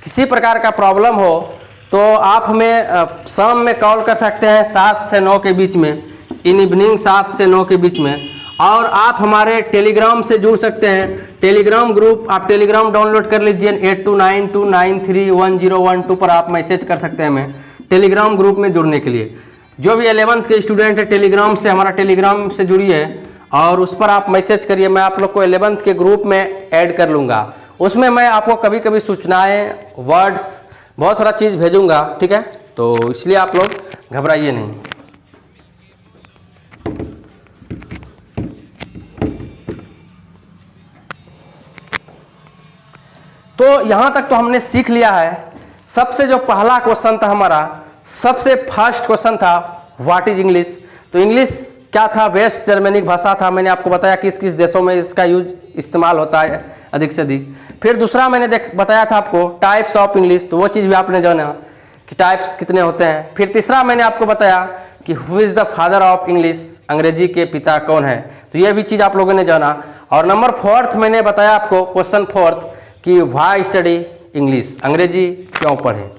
A: किसी प्रकार का प्रॉब्लम हो तो आप हमें शाम में कॉल कर सकते हैं 7 से 9 के बीच में, इन इवनिंग 7 से 9 के बीच में। और आप हमारे टेलीग्राम से जुड़ सकते हैं, टेलीग्राम ग्रुप, आप टेलीग्राम डाउनलोड कर लीजिए, 8292931012 पर आप मैसेज कर सकते हैं हमें टेलीग्राम ग्रुप में जुड़ने के लिए। जो भी 11th के स्टूडेंट है, टेलीग्राम से, हमारा टेलीग्राम से जुड़िए और उस पर आप मैसेज करिए, मैं आप लोग को 11th के ग्रुप में ऐड कर लूँगा। उसमें मैं आपको कभी कभी सूचनाएं, वर्ड्स, बहुत सारा चीज़ भेजूँगा, ठीक है। तो इसलिए आप लोग घबराइए नहीं। तो यहाँ तक तो हमने सीख लिया है। सबसे जो पहला क्वेश्चन था हमारा, सबसे फर्स्ट क्वेश्चन था व्हाट इज इंग्लिश। तो इंग्लिश क्या था? वेस्ट जर्मनिक भाषा था। मैंने आपको बताया किस किस देशों में इसका यूज इस्तेमाल होता है अधिक से अधिक। फिर दूसरा मैंने बताया था आपको टाइप्स ऑफ इंग्लिश, तो वो चीज़ भी आपने जाना कि टाइप्स कितने होते हैं। फिर तीसरा मैंने आपको बताया कि who is the father of English, अंग्रेजी के पिता कौन है, तो ये भी चीज़ आप लोगों ने जाना। और नंबर 4 मैंने बताया आपको, क्वेश्चन 4 कि व्हाई स्टडी इंग्लिश, अंग्रेजी क्यों पढ़ें।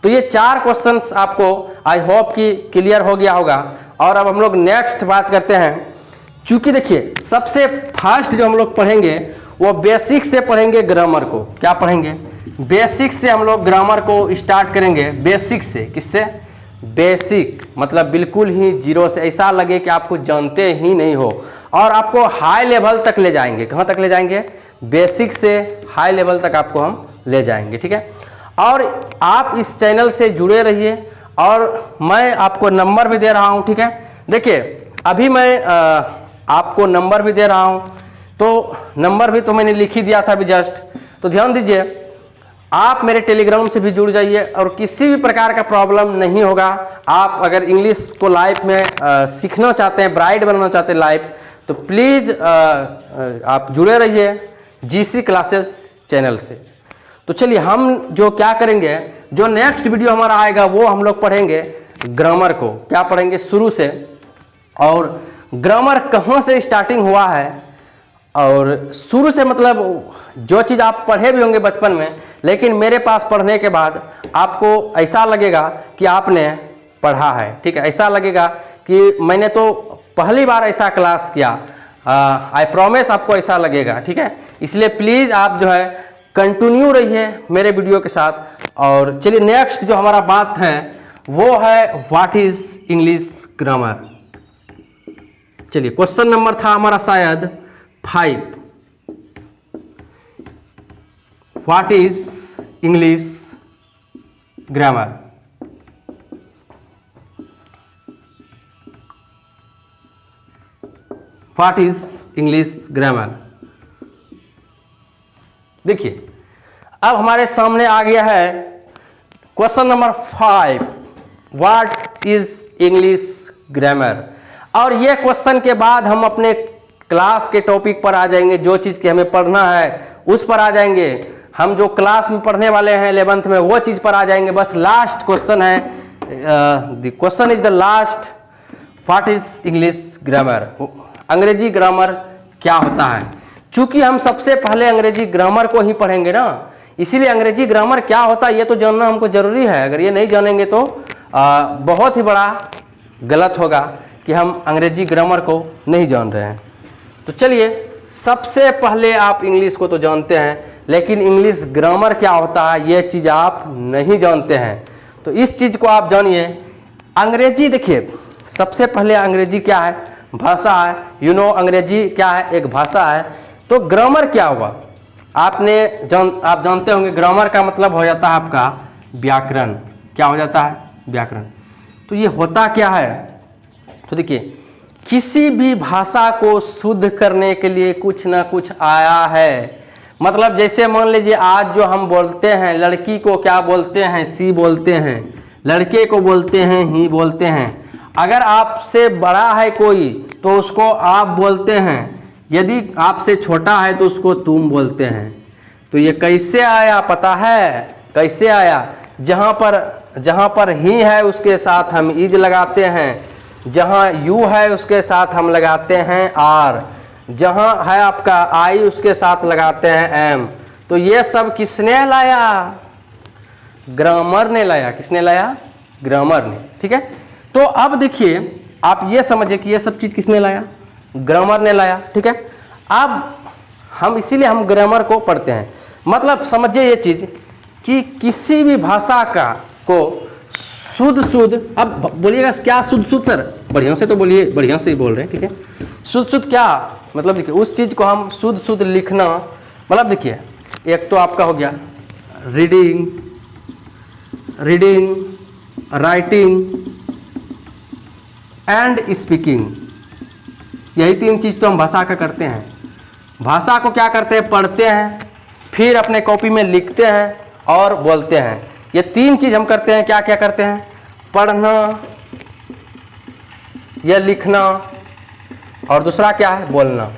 A: तो ये 4 क्वेश्चंस आपको आई होप कि क्लियर हो गया होगा। और अब हम लोग नेक्स्ट बात करते हैं। चूँकि देखिए, सबसे फर्स्ट जो हम लोग पढ़ेंगे वो बेसिक से पढ़ेंगे ग्रामर को। क्या पढ़ेंगे? बेसिक से हम लोग ग्रामर को स्टार्ट करेंगे। बेसिक से, किससे? बेसिक मतलब बिल्कुल ही जीरो से, ऐसा लगे कि आपको जानते ही नहीं हो, और आपको हाई लेवल तक ले जाएंगे। कहाँ तक ले जाएंगे? बेसिक से हाई लेवल तक आपको हम ले जाएंगे, ठीक है। और आप इस चैनल से जुड़े रहिए, और मैं आपको नंबर भी दे रहा हूं, ठीक है। देखिए, अभी मैं आपको नंबर भी दे रहा हूं, तो नंबर भी तो मैंने लिख ही दिया था अभी जस्ट। तो ध्यान दीजिए, आप मेरे टेलीग्राम से भी जुड़ जाइए और किसी भी प्रकार का प्रॉब्लम नहीं होगा। आप अगर इंग्लिश को लाइफ में सीखना चाहते हैं, ब्राइट बनना चाहते हैं लाइफ, तो प्लीज़ आप जुड़े रहिए GC क्लासेस चैनल से। तो चलिए, हम जो क्या करेंगे, जो नेक्स्ट वीडियो हमारा आएगा वो हम लोग पढ़ेंगे ग्रामर को। क्या पढ़ेंगे? शुरू से, और ग्रामर कहाँ से स्टार्टिंग हुआ है, और शुरू से मतलब जो चीज़ आप पढ़े भी होंगे बचपन में, लेकिन मेरे पास पढ़ने के बाद आपको ऐसा लगेगा कि आपने पढ़ा है, ठीक है। ऐसा लगेगा कि मैंने तो पहली बार ऐसा क्लास किया। आई प्रॉमिस आपको ऐसा लगेगा, ठीक है। इसलिए प्लीज़ आप जो है कंटिन्यू रहिए मेरे वीडियो के साथ। और चलिए नेक्स्ट जो हमारा बात है वो है व्हाट इज इंग्लिश ग्रामर। चलिए क्वेश्चन नंबर था हमारा शायद 5, what is English grammar. What is English grammar. देखिए अब हमारे सामने आ गया है question number 5, what is English grammar. और ये क्वेश्चन के बाद हम अपने क्लास के टॉपिक पर आ जाएंगे, जो चीज़ की हमें पढ़ना है उस पर आ जाएंगे। हम जो क्लास में पढ़ने वाले हैं 11th में वो चीज़ पर आ जाएंगे। बस लास्ट क्वेश्चन है, the question is the last, what is English grammar. अंग्रेजी ग्रामर क्या होता है। चूंकि हम सबसे पहले अंग्रेजी ग्रामर को ही पढ़ेंगे ना, इसीलिए अंग्रेजी ग्रामर क्या होता है ये तो जानना हमको जरूरी है। अगर ये नहीं जानेंगे तो बहुत ही बड़ा गलत होगा कि हम अंग्रेजी ग्रामर को नहीं जान रहे हैं। तो चलिए सबसे पहले आप इंग्लिश को तो जानते हैं, लेकिन इंग्लिश ग्रामर क्या होता है ये चीज़ आप नहीं जानते हैं। तो इस चीज़ को आप जानिए। अंग्रेजी देखिए, सबसे पहले अंग्रेजी क्या है, भाषा है। अंग्रेजी क्या है, एक भाषा है। तो ग्रामर क्या हुआ, आप जानते होंगे ग्रामर का मतलब हो जाता है आपका व्याकरण। क्या हो जाता है, व्याकरण। तो ये होता क्या है, तो देखिए किसी भी भाषा को शुद्ध करने के लिए कुछ ना कुछ आया है। मतलब जैसे मान लीजिए आज जो हम बोलते हैं, लड़की को क्या बोलते हैं, सी बोलते हैं, लड़के को बोलते हैं ही बोलते हैं। अगर आपसे बड़ा है कोई तो उसको आप बोलते हैं, यदि आपसे छोटा है तो उसको तुम बोलते हैं। तो ये कैसे आया पता है, कैसे आया, जहाँ पर ही है उसके साथ हम इज लगाते हैं, जहाँ यू है उसके साथ हम लगाते हैं आर, जहाँ है आपका आई उसके साथ लगाते हैं एम। तो ये सब किसने लाया, ग्रामर ने लाया। किसने लाया, ग्रामर ने। ठीक है, तो अब देखिए आप ये समझिए कि ये सब चीज़ किसने लाया, ग्रामर ने लाया। ठीक है, अब हम इसीलिए हम ग्रामर को पढ़ते हैं। मतलब समझिए ये चीज़ कि किसी भी भाषा का को शुद्ध, अब बोलिएगा क्या शुद्ध सर, बढ़िया से तो बोलिए, बढ़िया से ही बोल रहे हैं। ठीक है, शुद्ध क्या मतलब, देखिए उस चीज़ को हम शुद्ध लिखना। मतलब देखिए एक तो आपका हो गया रीडिंग, राइटिंग एंड स्पीकिंग। यही 3 चीज़ तो हम भाषा का करते हैं। भाषा को क्या करते हैं, पढ़ते हैं, फिर अपने कॉपी में लिखते हैं और बोलते हैं। ये 3 चीज़ हम करते हैं। क्या क्या करते हैं, पढ़ना या लिखना, और दूसरा क्या है, बोलना।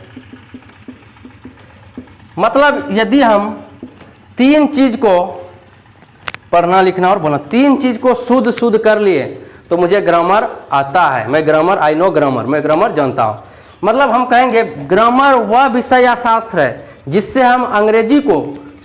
A: मतलब यदि हम 3 चीज़ को, पढ़ना लिखना और बोलना, 3 चीज़ को शुद्ध कर लिए तो मुझे ग्रामर आता है। मैं ग्रामर, आई नो ग्रामर, मैं ग्रामर जानता हूँ। मतलब हम कहेंगे ग्रामर वह विषय या शास्त्र है जिससे हम अंग्रेजी को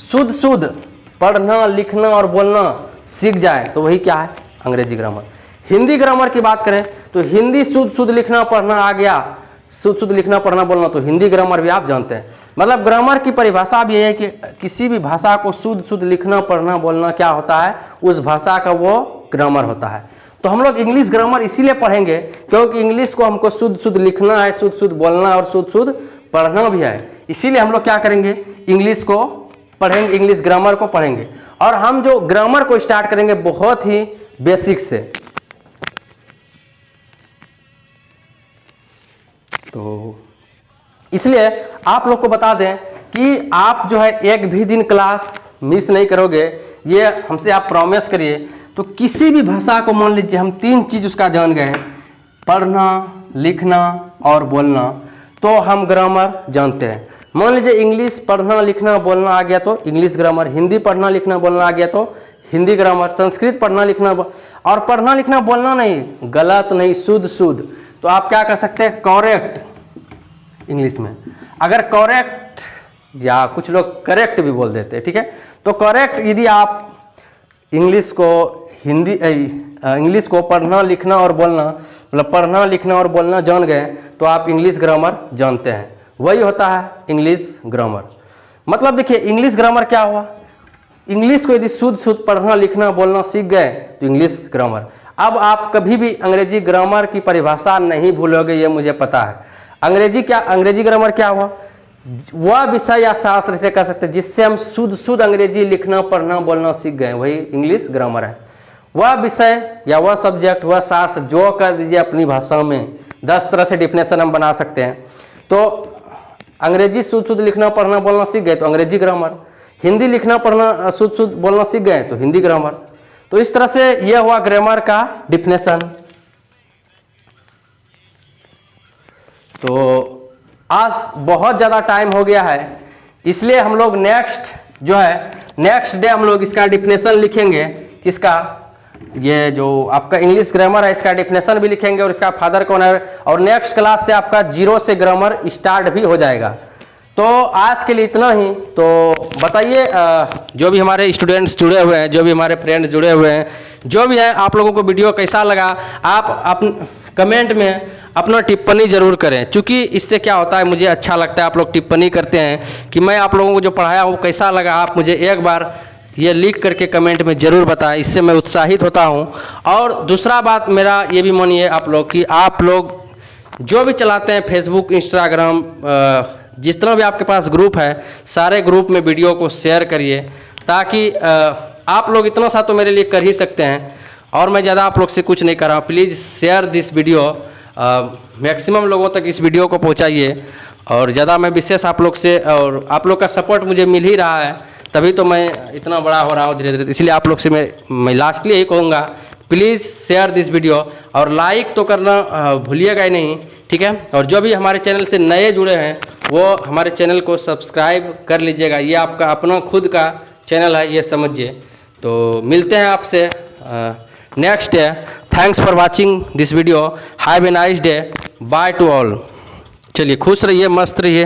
A: शुद्ध पढ़ना लिखना और बोलना सीख जाए, तो वही क्या है, अंग्रेजी ग्रामर। हिंदी ग्रामर की बात करें तो हिंदी शुद्ध लिखना पढ़ना आ गया, शुद्ध लिखना पढ़ना बोलना, तो हिंदी ग्रामर भी आप जानते हैं। मतलब ग्रामर की परिभाषा भी है कि किसी भी भाषा को शुद्ध लिखना पढ़ना बोलना क्या होता है, उस भाषा का वो ग्रामर होता है। तो हम लोग इंग्लिश ग्रामर इसीलिए पढ़ेंगे क्योंकि इंग्लिश को हमको शुद्ध लिखना है, शुद्ध बोलना और शुद्ध पढ़ना भी है। इसीलिए हम लोग क्या करेंगे, इंग्लिश को पढ़ेंगे, इंग्लिश ग्रामर को पढ़ेंगे। और हम जो ग्रामर को स्टार्ट करेंगे बहुत ही बेसिक से। तो इसलिए आप लोग को बता दें कि आप जो है एक भी दिन क्लास मिस नहीं करोगे, ये हमसे आप प्रॉमिस करिए। तो किसी भी भाषा को मान लीजिए हम 3 चीज़ उसका जान गए, पढ़ना लिखना और बोलना, तो हम ग्रामर जानते हैं। मान लीजिए इंग्लिश पढ़ना लिखना बोलना आ गया तो इंग्लिश ग्रामर, हिंदी पढ़ना लिखना बोलना आ गया तो हिंदी ग्रामर, संस्कृत पढ़ना लिखना और पढ़ना लिखना बोलना नहीं, गलत नहीं, शुद्ध। तो आप क्या कर सकते हैं, करेक्ट इंग्लिश में। अगर करेक्ट, या कुछ लोग करेक्ट भी बोल देते हैं, ठीक है। तो करेक्ट यदि आप इंग्लिश को हिंदी इंग्लिश को पढ़ना लिखना और बोलना, मतलब पढ़ना लिखना और बोलना जान गए तो आप इंग्लिश ग्रामर जानते हैं। वही होता है इंग्लिश ग्रामर। मतलब देखिए इंग्लिश ग्रामर क्या हुआ, इंग्लिश को यदि शुद्ध शुद्ध पढ़ना लिखना बोलना सीख गए तो इंग्लिश ग्रामर। अब आप कभी भी अंग्रेजी ग्रामर की परिभाषा नहीं भूलोगे, ये मुझे पता है। अंग्रेजी ग्रामर क्या हुआ, वह विषय या शास्त्र इसे कह सकते हैं जिससे हम शुद्ध शुद्ध अंग्रेजी लिखना पढ़ना बोलना सीख गए, वही इंग्लिश ग्रामर है। वह विषय या वह सब्जेक्ट वह शास्त्र जो कर दीजिए अपनी भाषा में, 10 तरह से डिफिनेशन हम बना सकते हैं। तो अंग्रेजी शुद्ध शुद्ध लिखना पढ़ना बोलना सीख गए तो अंग्रेजी ग्रामर, हिंदी लिखना पढ़ना शुद्ध शुद्ध बोलना सीख गए तो हिंदी ग्रामर। तो इस तरह से यह हुआ ग्रामर का डिफिनेशन। तो आज बहुत ज़्यादा टाइम हो गया है, इसलिए हम लोग नेक्स्ट डे हम लोग इसका डिफिनेशन लिखेंगे। किसका, ये जो आपका इंग्लिश ग्रामर है इसका डिफिनेशन भी लिखेंगे और इसका फादर कौन है, और नेक्स्ट क्लास से आपका 0 से ग्रामर स्टार्ट भी हो जाएगा। तो आज के लिए इतना ही। तो बताइए जो भी हमारे स्टूडेंट्स जुड़े हुए हैं, जो भी हमारे फ्रेंड्स जुड़े हुए हैं, जो भी हैं, आप लोगों को वीडियो कैसा लगा, आप कमेंट में अपना टिप्पणी जरूर करें, क्योंकि इससे क्या होता है मुझे अच्छा लगता है, आप लोग टिप्पणी करते हैं कि मैं आप लोगों को जो पढ़ाया हूँ कैसा लगा। आप मुझे एक बार ये लिख करके कमेंट में ज़रूर बताएं, इससे मैं उत्साहित होता हूँ। और दूसरा बात मेरा ये भी मानिए आप लोग कि आप लोग जो भी चलाते हैं फेसबुक इंस्टाग्राम, जितना भी आपके पास ग्रुप है, सारे ग्रुप में वीडियो को शेयर करिए, ताकि आप लोग इतना सा तो मेरे लिए कर ही सकते हैं और मैं ज़्यादा आप लोग से कुछ नहीं कर रहा हूँ। Please share this video, maximum लोगों तक इस वीडियो को पहुँचाइए। और ज़्यादा मैं विशेष आप लोग से, और आप लोग का सपोर्ट मुझे मिल ही रहा है, तभी तो मैं इतना बड़ा हो रहा हूँ धीरे धीरे। इसलिए आप लोग से मैं लास्टली यही कहूँगा, प्लीज़ शेयर दिस वीडियो और लाइक तो करना भूलिएगा ही नहीं, ठीक है। और जो भी हमारे चैनल से नए जुड़े हैं वो हमारे चैनल को सब्सक्राइब कर लीजिएगा, ये आपका अपना खुद का चैनल है, ये समझिए। तो मिलते हैं आपसे next day. Thanks for watching this video, have a nice day, by two all. चलिए खुश रहिए, मस्त रहिए।